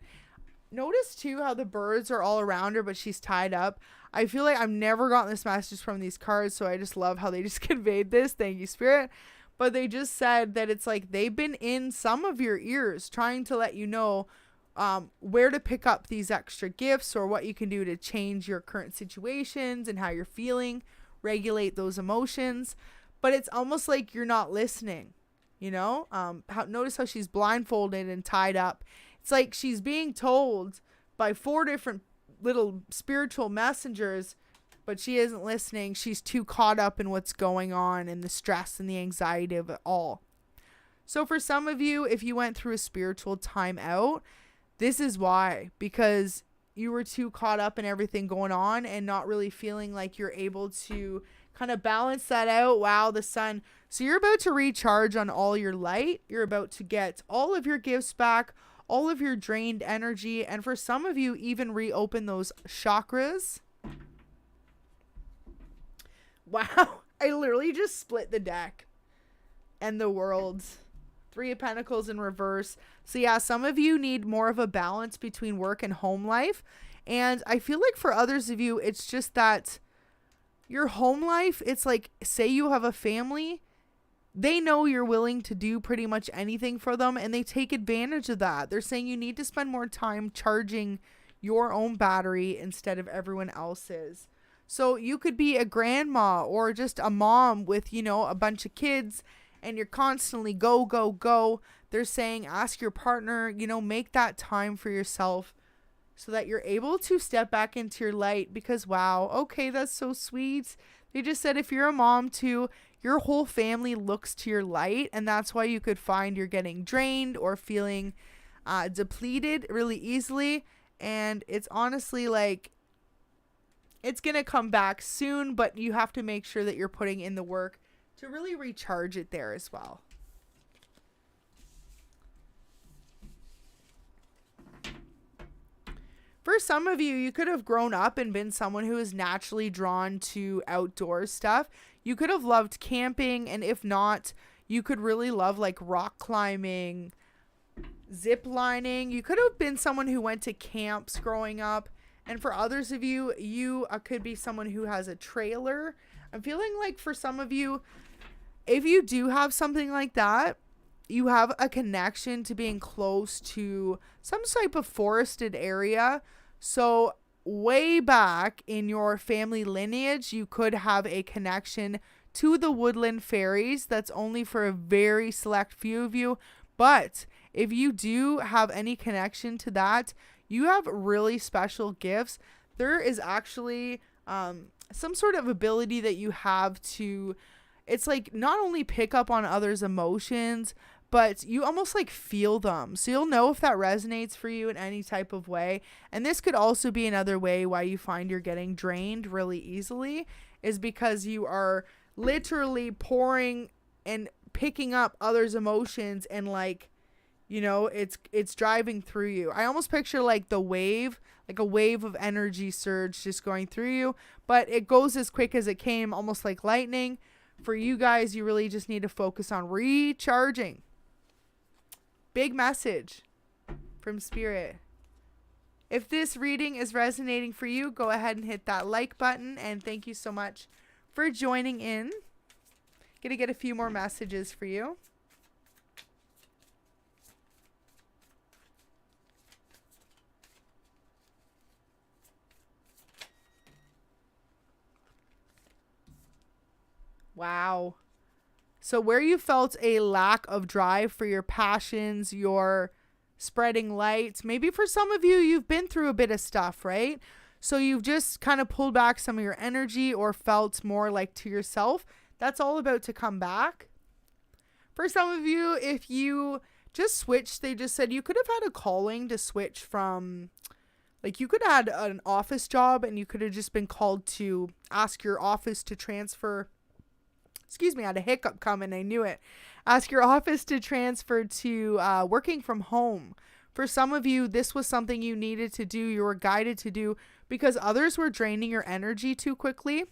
Notice too how the birds are all around her, but she's tied up. I feel like I've never gotten this message from these cards, so I just love how they just conveyed this. Thank you, spirit. But they just said that it's like they've been in some of your ears trying to let you know where to pick up these extra gifts or what you can do to change your current situations and how you're feeling, regulate those emotions. But it's almost like you're not listening, you know? Notice how she's blindfolded and tied up. It's like she's being told by 4 different little spiritual messengers, but she isn't listening. She's too caught up in what's going on and the stress and the anxiety of it all. So for some of you, if you went through a spiritual time out, this is why. Because you were too caught up in everything going on and not really feeling like you're able to kind of balance that out. Wow, the sun. So you're about to recharge on all your light. You're about to get all of your gifts back, all of your drained energy. And for some of you, even reopen those chakras. Wow, I literally just split the deck and the world. 3 of Pentacles in reverse. So yeah, some of you need more of a balance between work and home life. And I feel like for others of you, it's just that your home life, it's like, say you have a family, they know you're willing to do pretty much anything for them, and they take advantage of that. They're saying you need to spend more time charging your own battery instead of everyone else's. So you could be a grandma or just a mom with, you know, a bunch of kids, and you're constantly go, go, go. They're saying ask your partner, you know, make that time for yourself so that you're able to step back into your light, because wow, okay, that's so sweet. They just said if you're a mom too, your whole family looks to your light, and that's why you could find you're getting drained or feeling depleted really easily. And it's honestly like, it's going to come back soon, but you have to make sure that you're putting in the work to really recharge it there as well. For some of you, you could have grown up and been someone who is naturally drawn to outdoor stuff. You could have loved camping, and if not, you could really love like rock climbing, zip lining. You could have been someone who went to camps growing up. And for others of you, you could be someone who has a trailer. I'm feeling like for some of you, if you do have something like that, you have a connection to being close to some type of forested area. So way back in your family lineage, you could have a connection to the woodland fairies. That's only for a very select few of you. But if you do have any connection to that, you have really special gifts. There is actually some sort of ability that you have to, it's like not only pick up on others' emotions, but you almost like feel them. So you'll know if that resonates for you in any type of way. And this could also be another way why you find you're getting drained really easily, is because you are literally pouring and picking up others' emotions, and like, you know, it's driving through you. I almost picture like the wave, like a wave of energy surge just going through you, but it goes as quick as it came, almost like lightning. For you guys, you really just need to focus on recharging. Big message from Spirit. If this reading is resonating for you, go ahead and hit that like button, and thank you so much for joining in. Gonna get a few more messages for you. Wow. So where you felt a lack of drive for your passions, your spreading light, maybe for some of you, you've been through a bit of stuff, right? So you've just kind of pulled back some of your energy or felt more like to yourself. That's all about to come back. For some of you, if you just switched, they just said you could have had a calling to switch from, like you could have had an office job and you could have just been called to ask your office to transfer. Excuse me, I had a hiccup coming. I knew it. Ask your office to transfer to working from home. For some of you, this was something you needed to do. You were guided to do because others were draining your energy too quickly.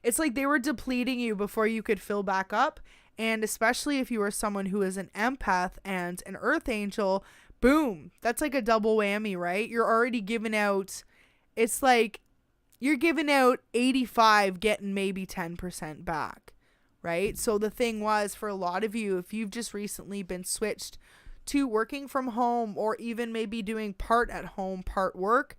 It's like they were depleting you before you could fill back up. And especially if you are someone who is an empath and an earth angel, boom, that's like a double whammy, right? You're already giving out, it's like you're giving out 85, getting maybe 10% back, right? So the thing was, for a lot of you, if you've just recently been switched to working from home, or even maybe doing part at home, part work,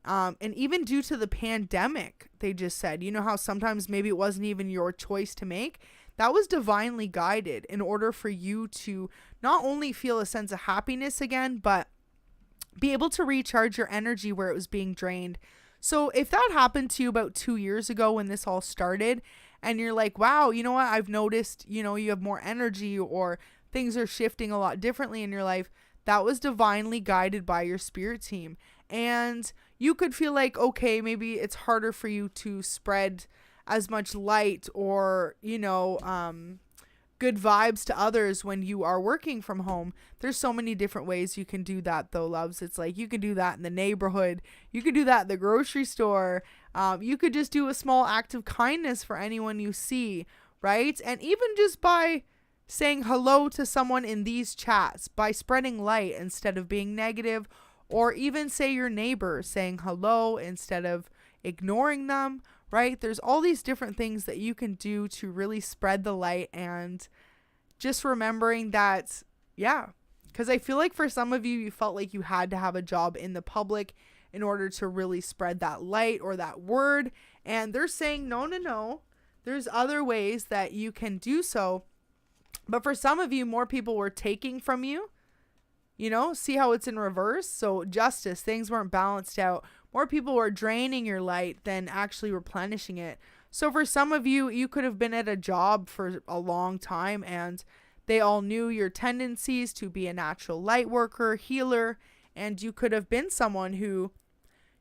and even due to the pandemic, they just said, you know how sometimes maybe it wasn't even your choice to make? That was divinely guided in order for you to not only feel a sense of happiness again, but be able to recharge your energy where it was being drained. So if that happened to you about 2 years ago when this all started, and you're like, wow, you know what, I've noticed, you know, you have more energy or things are shifting a lot differently in your life, that was divinely guided by your spirit team. And you could feel like, okay, maybe it's harder for you to spread as much light or, you know, good vibes to others when you are working from home. There's so many different ways you can do that though, loves. It's like you can do that in the neighborhood. You could do that in the grocery store. You could just do a small act of kindness for anyone you see, right? And even just by saying hello to someone in these chats, by spreading light instead of being negative, or even say your neighbor saying hello instead of ignoring them, right? There's all these different things that you can do to really spread the light, and just remembering that, yeah, because I feel like for some of you, you felt like you had to have a job in the public in order to really spread that light or that word. And they're saying, no, no, no. There's other ways that you can do so. But for some of you, more people were taking from you. You know, see how it's in reverse? So justice, things weren't balanced out. More people were draining your light than actually replenishing it. So for some of you, you could have been at a job for a long time and they all knew your tendencies to be a natural light worker, healer, and you could have been someone who,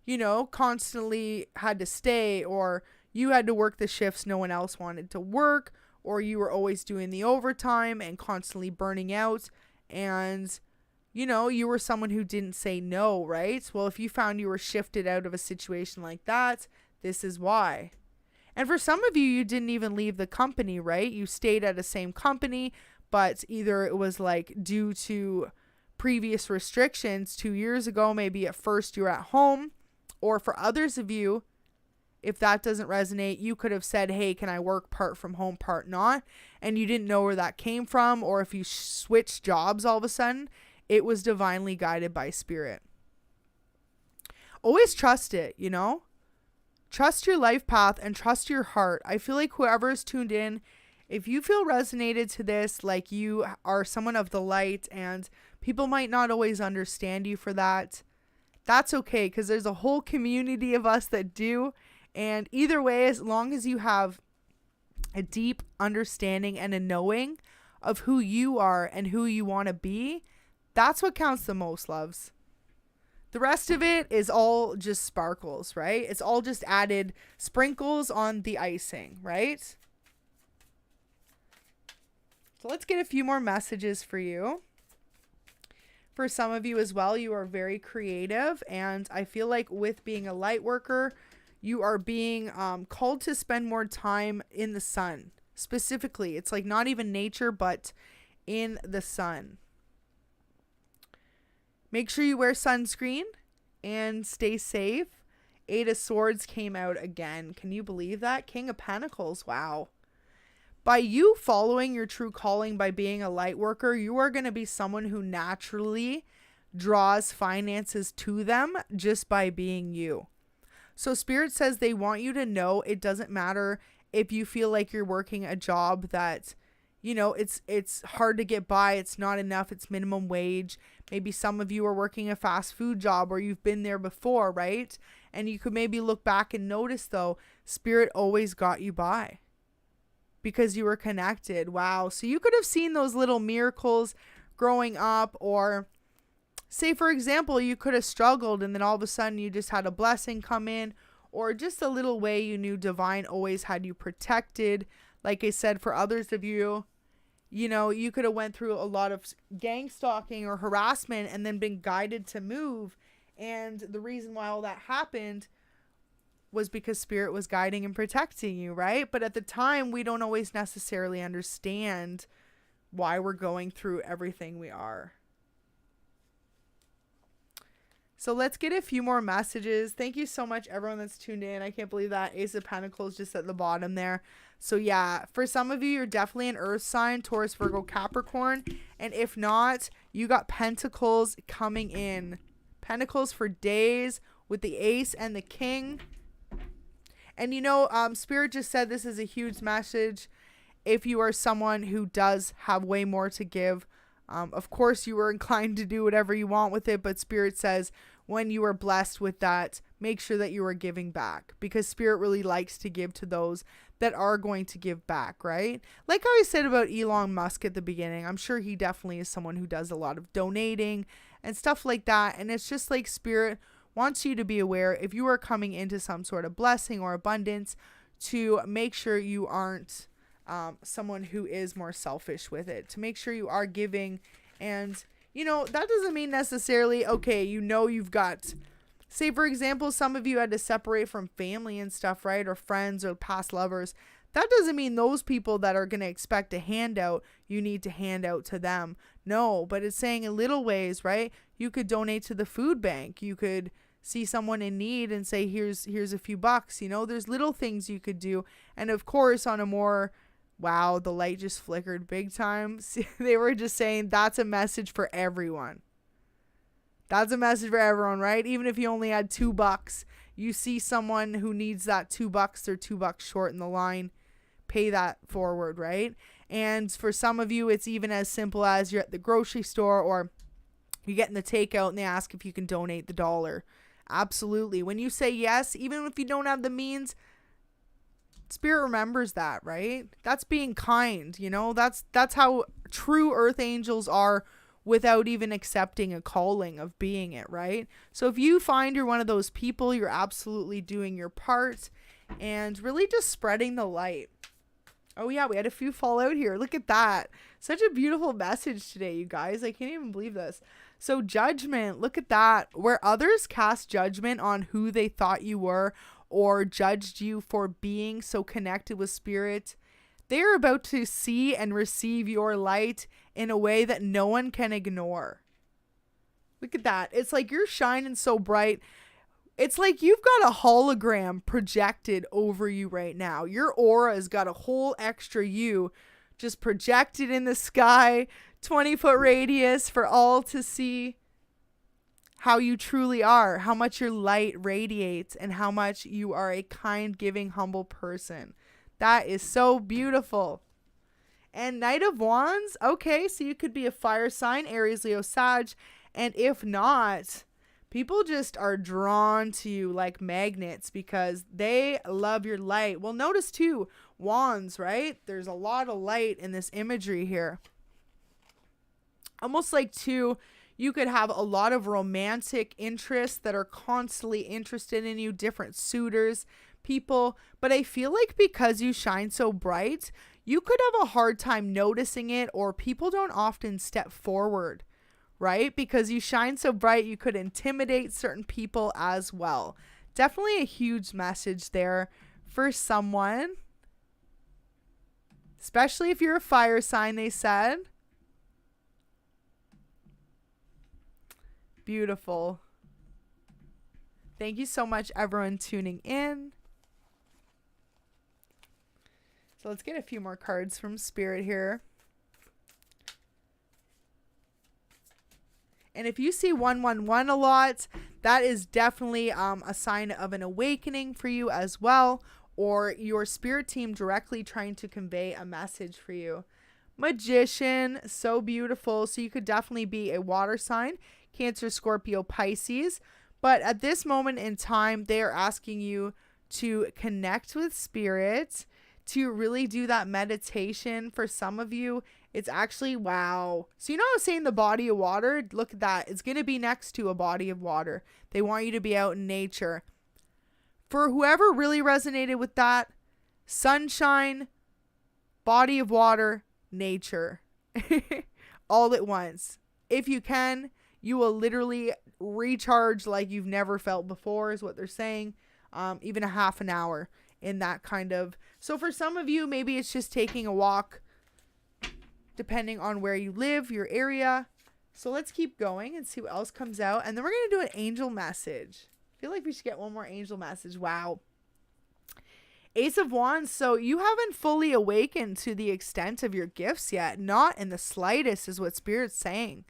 you know, constantly had to stay, or you had to work the shifts no one else wanted to work, or you were always doing the overtime and constantly burning out, and, you know, you were someone who didn't say no, right? Well, if you found you were shifted out of a situation like that, this is why. And for some of you, you didn't even leave the company, right? You stayed at the same company, but either it was like due to previous restrictions 2 years ago, maybe at first you were at home, or for others of you, if that doesn't resonate, you could have said, hey, can I work part from home, part not? And you didn't know where that came from, or if you switched jobs all of a sudden, it was divinely guided by spirit. Always trust it, you know? Trust your life path and trust your heart. I feel like whoever is tuned in, if you feel resonated to this, like you are someone of the light and people might not always understand you for that, that's okay, because there's a whole community of us that do. And either way, as long as you have a deep understanding and a knowing of who you are and who you want to be, that's what counts the most, loves. The rest of it is all just sparkles, right? It's all just added sprinkles on the icing, right? So let's get a few more messages for you. For some of you as well, you are very creative. And I feel like with being a light worker, you are being called to spend more time in the sun. Specifically, it's like not even nature, but in the sun. Make sure you wear sunscreen and stay safe. 8 of Swords came out again. Can you believe that? King of Pentacles. Wow. By you following your true calling, by being a light worker, you are going to be someone who naturally draws finances to them just by being you. So Spirit says they want you to know it doesn't matter if you feel like you're working a job that, you know, it's hard to get by. It's not enough. It's minimum wage. Maybe some of you are working a fast food job or you've been there before, right? And you could maybe look back and notice, though, Spirit always got you by because you were connected. Wow. So you could have seen those little miracles growing up, or say, for example, you could have struggled and then all of a sudden you just had a blessing come in, or just a little way you knew divine always had you protected. Like I said, for others of you, you know, you could have went through a lot of gang stalking or harassment and then been guided to move. And the reason why all that happened was because Spirit was guiding and protecting you, right? But at the time, we don't always necessarily understand why we're going through everything we are. So let's get a few more messages. Thank you so much, everyone that's tuned in. I can't believe that Ace of Pentacles just at the bottom there. So yeah, for some of you, you're definitely an earth sign, Taurus, Virgo, Capricorn. And if not, you got Pentacles coming in. Pentacles for days with the Ace and the King. And you know, Spirit just said this is a huge message. If you are someone who does have way more to give, of course, you are inclined to do whatever you want with it, but Spirit says when you are blessed with that, make sure that you are giving back, because Spirit really likes to give to those that are going to give back, right? Like how I said about Elon Musk at the beginning, I'm sure he definitely is someone who does a lot of donating and stuff like that. And it's just like Spirit wants you to be aware, if you are coming into some sort of blessing or abundance, to make sure you aren't someone who is more selfish with it, to make sure you are giving. And you know, that doesn't mean necessarily, okay, you know, you've got, say for example, some of you had to separate from family and stuff, right? Or friends or past lovers. That doesn't mean those people that are going to expect a handout, you need to hand out to them. No, but it's saying in little ways, right? You could donate to the food bank. You could see someone in need and say, here's a few bucks. You know, there's little things you could do. And of course, on a more, wow, the light just flickered big time. They were just saying that's a message for everyone. That's a message for everyone, right? Even if you only had $2, you see someone who needs that $2, they're $2 short in the line, pay that forward, right? And for some of you, it's even as simple as you're at the grocery store or you're getting the takeout and they ask if you can donate the $1. Absolutely. When you say yes, even if you don't have the means, Spirit remembers that, right? That's being kind, you know? That's how true earth angels are without even accepting a calling of being it, right? So if you find you're one of those people, you're absolutely doing your part and really just spreading the light. Oh yeah, we had a few fall out here. Look at that. Such a beautiful message today, you guys. I can't even believe this. So judgment, look at that. Where others cast judgment on who they thought you were or judged you for being so connected with Spirit, they are about to see and receive your light in a way that no one can ignore. Look at that. It's like you're shining so bright. It's like you've got a hologram projected over you right now. Your aura has got a whole extra you just projected in the sky, 20-foot radius for all to see how you truly are, how much your light radiates, and how much you are a kind, giving, humble person. That is so beautiful. And Knight of Wands, okay, so you could be a fire sign, Aries, Leo, Sag, and if not, people just are drawn to you like magnets because they love your light. Well, notice too, wands, right? There's a lot of light in this imagery here. Almost like too, you could have a lot of romantic interests that are constantly interested in you, different suitors, people. But I feel like because you shine so bright, you could have a hard time noticing it, or people don't often step forward, right? Because you shine so bright, you could intimidate certain people as well. Definitely a huge message there for someone, especially if you're a fire sign, they said. Beautiful. Thank you so much, everyone tuning in. So let's get a few more cards from Spirit here. And if you see 111 a lot, that is definitely a sign of an awakening for you as well, or your spirit team directly trying to convey a message for you. Magician, so beautiful. So you could definitely be a water sign, Cancer, Scorpio, Pisces. But at this moment in time, they are asking you to connect with Spirit, to really do that meditation. For some of you, it's actually, wow. So you know I was saying the body of water? Look at that. It's going to be next to a body of water. They want you to be out in nature. For whoever really resonated with that, sunshine, body of water, nature. All at once. If you can, you will literally recharge like you've never felt before, is what they're saying. Even a half an hour in that kind of. So for some of you, maybe it's just taking a walk, depending on where you live, your area. So let's keep going and see what else comes out. And then we're going to do an angel message. I feel like we should get one more angel message. Wow. Ace of Wands. So you haven't fully awakened to the extent of your gifts yet. Not in the slightest is what Spirit's saying.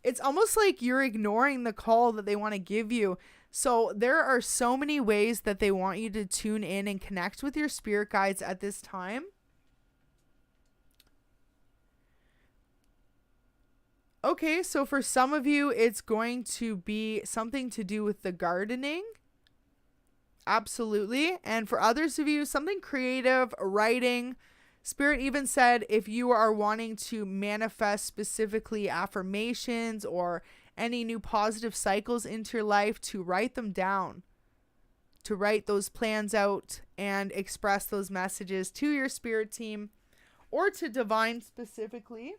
It's almost like you're ignoring the call that they want to give you. So there are so many ways that they want you to tune in and connect with your spirit guides at this time. Okay, so for some of you, it's going to be something to do with the gardening. Absolutely. And for others of you, something creative, writing. Spirit even said if you are wanting to manifest specifically affirmations or any new positive cycles into your life, to write them down, to write those plans out and express those messages to your spirit team or to divine specifically.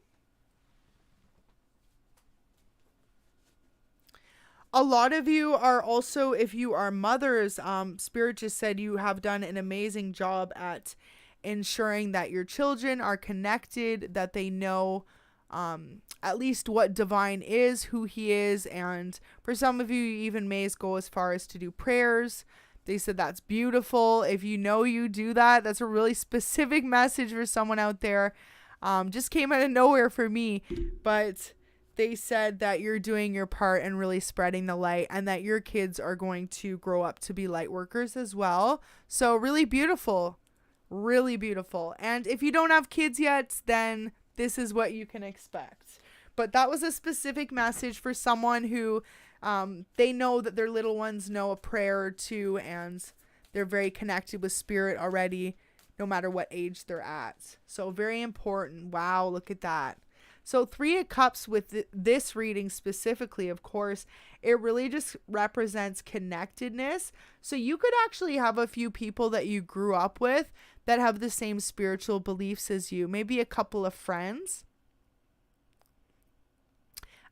A lot of you are also, if you are mothers, Spirit just said you have done an amazing job at ensuring that your children are connected, that they know at least what divine is, who he is. And for some of you, you even may go as far as to do prayers. They said that's beautiful. If you know you do that, that's a really specific message for someone out there. Just came out of nowhere for me, but they said that you're doing your part and really spreading the light, and that your kids are going to grow up to be light workers as well. So really beautiful, really beautiful. And if you don't have kids yet, then this is what you can expect. But that was a specific message for someone who they know that their little ones know a prayer or two, and they're very connected with spirit already, no matter what age they're at. So very important. Wow, look at that. So 3 of Cups with this reading specifically, of course, it really just represents connectedness. So you could actually have a few people that you grew up with that have the same spiritual beliefs as you. Maybe a couple of friends.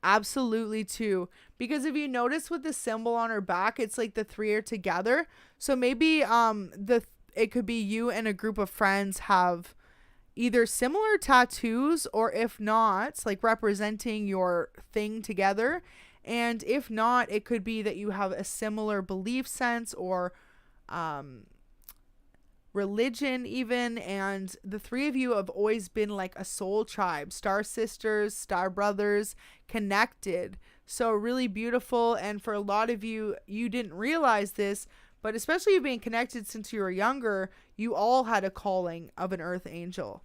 Absolutely too. Because if you notice with the symbol on her back, it's like the 3 are together. So maybe it could be you and a group of friends have either similar tattoos, or if not, like representing your thing together. And if not, it could be that you have a similar belief sense or religion even. And the 3 of you have always been like a soul tribe, star sisters, star brothers, connected. So really beautiful. And for a lot of you, you didn't realize this, but especially you being connected since you were younger, you all had a calling of an earth angel.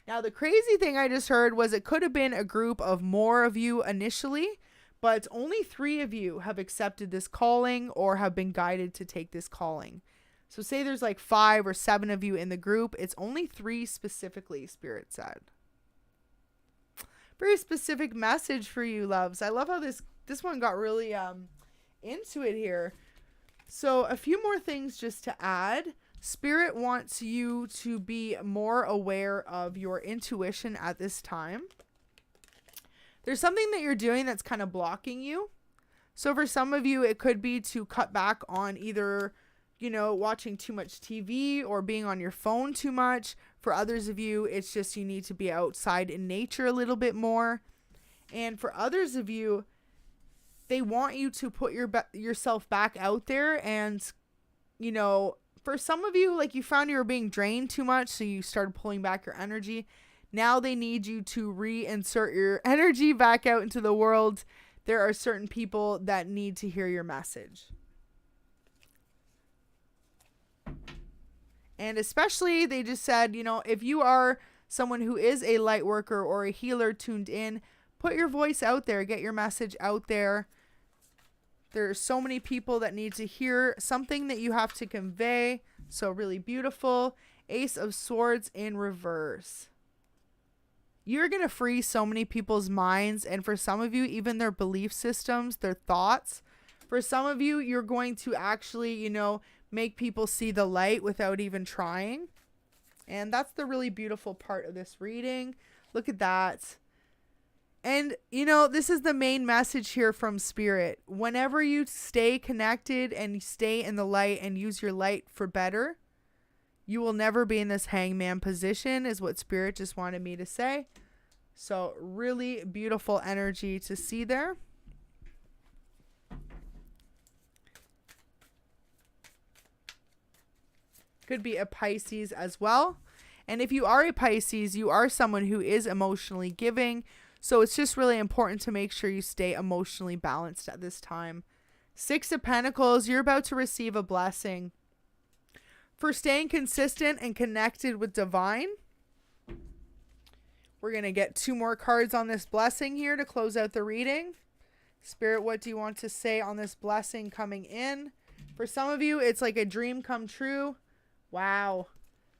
Now, the crazy thing I just heard was it could have been a group of more of you initially, but only 3 of you have accepted this calling or have been guided to take this calling. So say there's like 5 or 7 of you in the group. It's only 3 specifically, Spirit said. Very specific message for you, loves. I love how this one got really into it here. So a few more things just to add. Spirit wants you to be more aware of your intuition at this time. There's something that you're doing that's kind of blocking you. So for some of you, it could be to cut back on either, watching too much TV or being on your phone too much. For others of you, it's just you need to be outside in nature a little bit more. And for others of you, they want you to put yourself back out there. And, for some of you, like you found you were being drained too much, so you started pulling back your energy. Now they need you to reinsert your energy back out into the world. There are certain people that need to hear your message. And especially, they just said, if you are someone who is a light worker or a healer tuned in, put your voice out there, get your message out there. There are so many people that need to hear something that you have to convey. So really beautiful. Ace of Swords in reverse. You're going to free so many people's minds. And for some of you, even their belief systems, their thoughts. For some of you, you're going to actually, make people see the light without even trying. And that's the really beautiful part of this reading. Look at that. And, this is the main message here from Spirit. Whenever you stay connected and you stay in the light and use your light for better, you will never be in this hangman position, is what Spirit just wanted me to say. So really beautiful energy to see there. Could be a Pisces as well. And if you are a Pisces, you are someone who is emotionally giving. So it's just really important to make sure you stay emotionally balanced at this time. 6 of Pentacles, you're about to receive a blessing for staying consistent and connected with divine. We're going to get 2 more cards on this blessing here to close out the reading. Spirit, what do you want to say on this blessing coming in? For some of you, it's like a dream come true. Wow.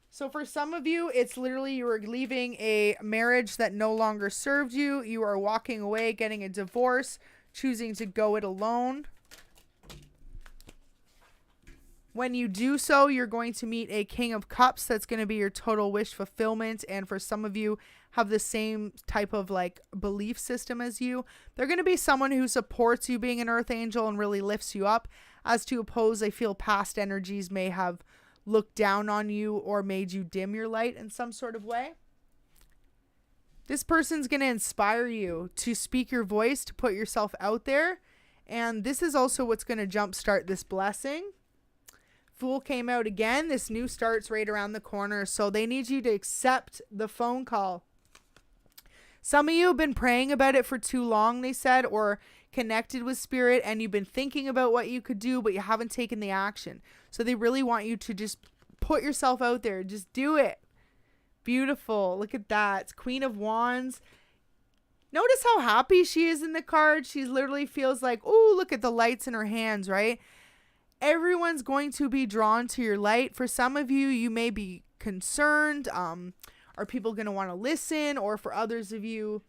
So for some of you, it's literally you are leaving a marriage that no longer served you. You are walking away, getting a divorce, choosing to go it alone. When you do so, you're going to meet a King of Cups. That's going to be your total wish fulfillment. And for some of you, have the same type of like belief system as you. They're going to be someone who supports you being an earth angel and really lifts you up. As to oppose, I feel past energies may have looked down on you or made you dim your light in some sort of way. This person's going to inspire you to speak your voice, to put yourself out there. And this is also what's going to jumpstart this blessing. Fool came out again. This new start's right around the corner. So they need you to accept the phone call. Some of you have been praying about it for too long, they said, or connected with spirit, and you've been thinking about what you could do, but you haven't taken the action. So they really want you to just put yourself out there. Just do it. Beautiful. Look at that. It's Queen of Wands. Notice how happy she is in the card. She literally feels like, oh, look at the lights in her hands, right? Everyone's going to be drawn to your light. For some of you, you may be concerned. Are people going to want to listen? Or for others of you,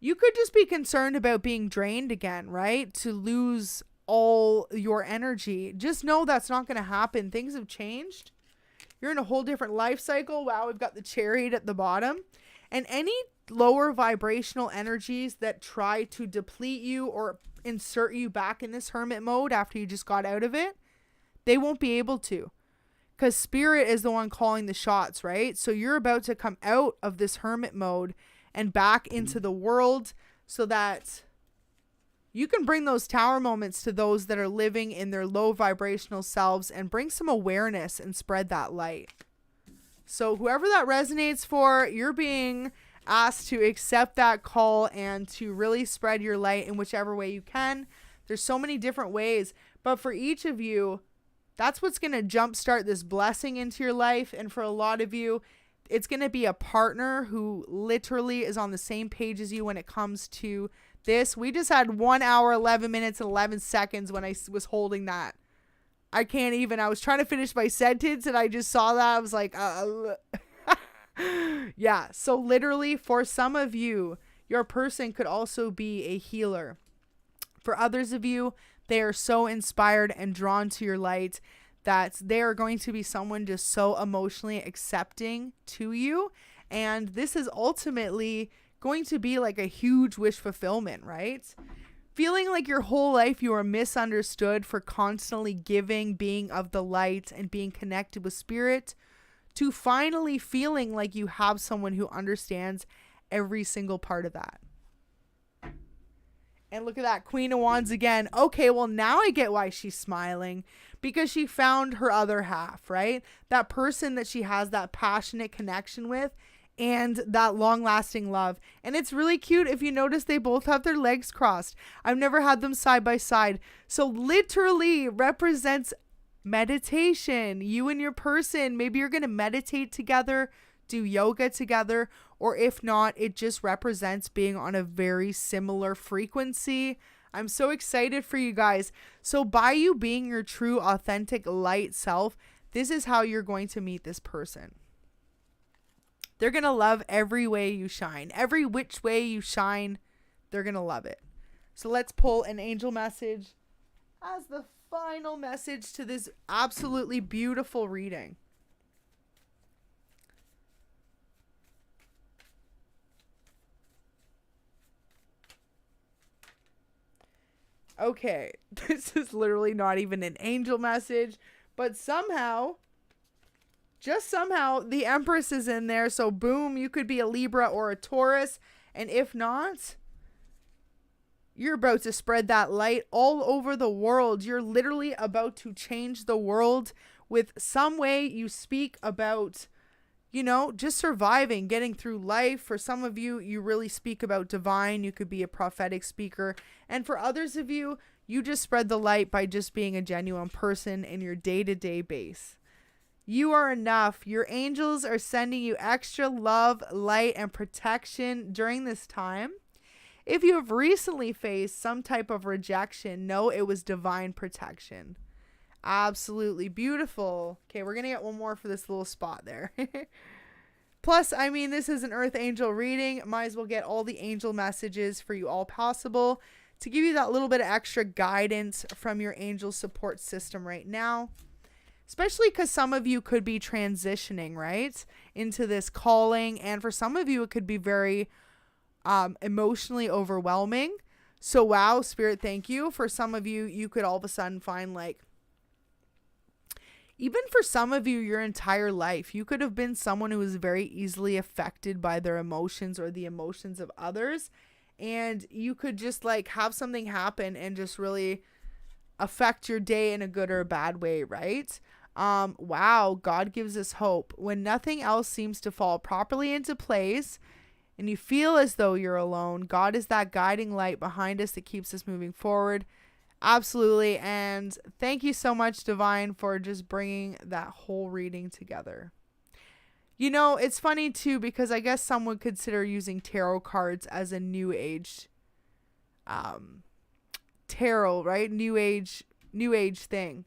you could just be concerned about being drained again, right? To lose all your energy. Just know that's not going to happen. Things have changed. You're in a whole different life cycle. Wow, we've got the Chariot at the bottom. And any lower vibrational energies that try to deplete you or insert you back in this hermit mode after you just got out of it, they won't be able to. Because spirit is the one calling the shots, right? So you're about to come out of this hermit mode and back into the world so that you can bring those tower moments to those that are living in their low vibrational selves and bring some awareness and spread that light. So whoever that resonates for, you're being asked to accept that call and to really spread your light in whichever way you can. There's so many different ways, but for each of you, that's what's going to jumpstart this blessing into your life. And for a lot of you, it's going to be a partner who literally is on the same page as you when it comes to this. We just had 1 hour, 11 minutes, and 11 seconds when I was holding that. I can't even. I was trying to finish my sentence and I just saw that. I was like, yeah. So literally for some of you, your person could also be a healer. For others of you, they are so inspired and drawn to your light that they are going to be someone just so emotionally accepting to you. And this is ultimately going to be like a huge wish fulfillment, right? Feeling like your whole life you are misunderstood for constantly giving, being of the light, and being connected with spirit, to finally feeling like you have someone who understands every single part of that. And look at that, Queen of Wands again. Okay, well now I get why she's smiling, because she found her other half, right? That person that she has that passionate connection with and that long-lasting love. And it's really cute if you notice they both have their legs crossed. I've never had them side by side. So literally represents meditation. You and your person, maybe you're going to meditate together, do yoga together, or if not, it just represents being on a very similar frequency. I'm so excited for you guys. So by you being your true, authentic light self, this is how you're going to meet this person. They're going to love every way you shine. Every which way you shine, they're going to love it. So let's pull an angel message as the final message to this absolutely beautiful reading. Okay, this is literally not even an angel message, but somehow, just somehow, the Empress is in there. So boom, you could be a Libra or a Taurus. And if not, you're about to spread that light all over the world. You're literally about to change the world with some way you speak about, you know, just surviving, getting through life. For some of you, you really speak about divine. You could be a prophetic speaker. And for others of you, you just spread the light by just being a genuine person in your day-to-day base. You are enough. Your angels are sending you extra love, light, and protection during this time. If you have recently faced some type of rejection, know it was divine protection. Absolutely beautiful. Okay, we're going to get one more for this little spot there. Plus, I mean, this is an Earth Angel reading. Might as well get all the angel messages for you all possible to give you that little bit of extra guidance from your angel support system right now. Especially because some of you could be transitioning, right, into this calling. And for some of you, it could be very emotionally overwhelming. So, wow, Spirit, thank you. For some of you, you could all of a sudden find like even for some of you, your entire life, you could have been someone who was very easily affected by their emotions or the emotions of others. And you could just like have something happen and just really affect your day in a good or a bad way, right? Wow, God gives us hope. When nothing else seems to fall properly into place and you feel as though you're alone, God is that guiding light behind us that keeps us moving forward. Absolutely. And thank you so much, Divine, for just bringing that whole reading together. You know, it's funny too, because I guess some would consider using tarot cards as a new age tarot, right? New age thing.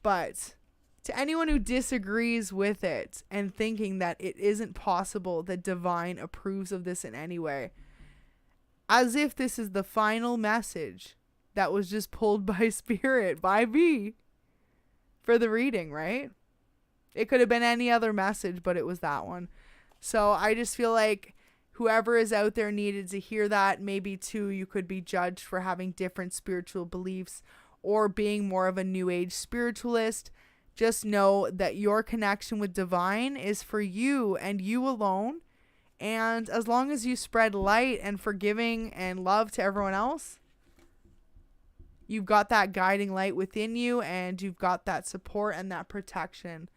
But to anyone who disagrees with it and thinking that it isn't possible that Divine approves of this in any way, as if this is the final message that was just pulled by Spirit, by me, for the reading, right? It could have been any other message, but it was that one. So I just feel like whoever is out there needed to hear that. Maybe too, you could be judged for having different spiritual beliefs or being more of a new age spiritualist. Just know that your connection with Divine is for you and you alone. And as long as you spread light and forgiving and love to everyone else, you've got that guiding light within you and you've got that support and that protection.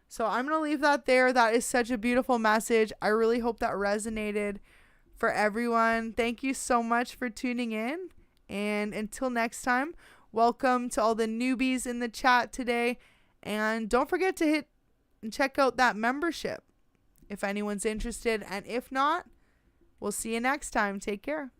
So I'm going to leave that there. That is such a beautiful message. I really hope that resonated for everyone. Thank you so much for tuning in. And until next time, welcome to all the newbies in the chat today. And don't forget to hit and check out that membership if anyone's interested. And if not, we'll see you next time. Take care.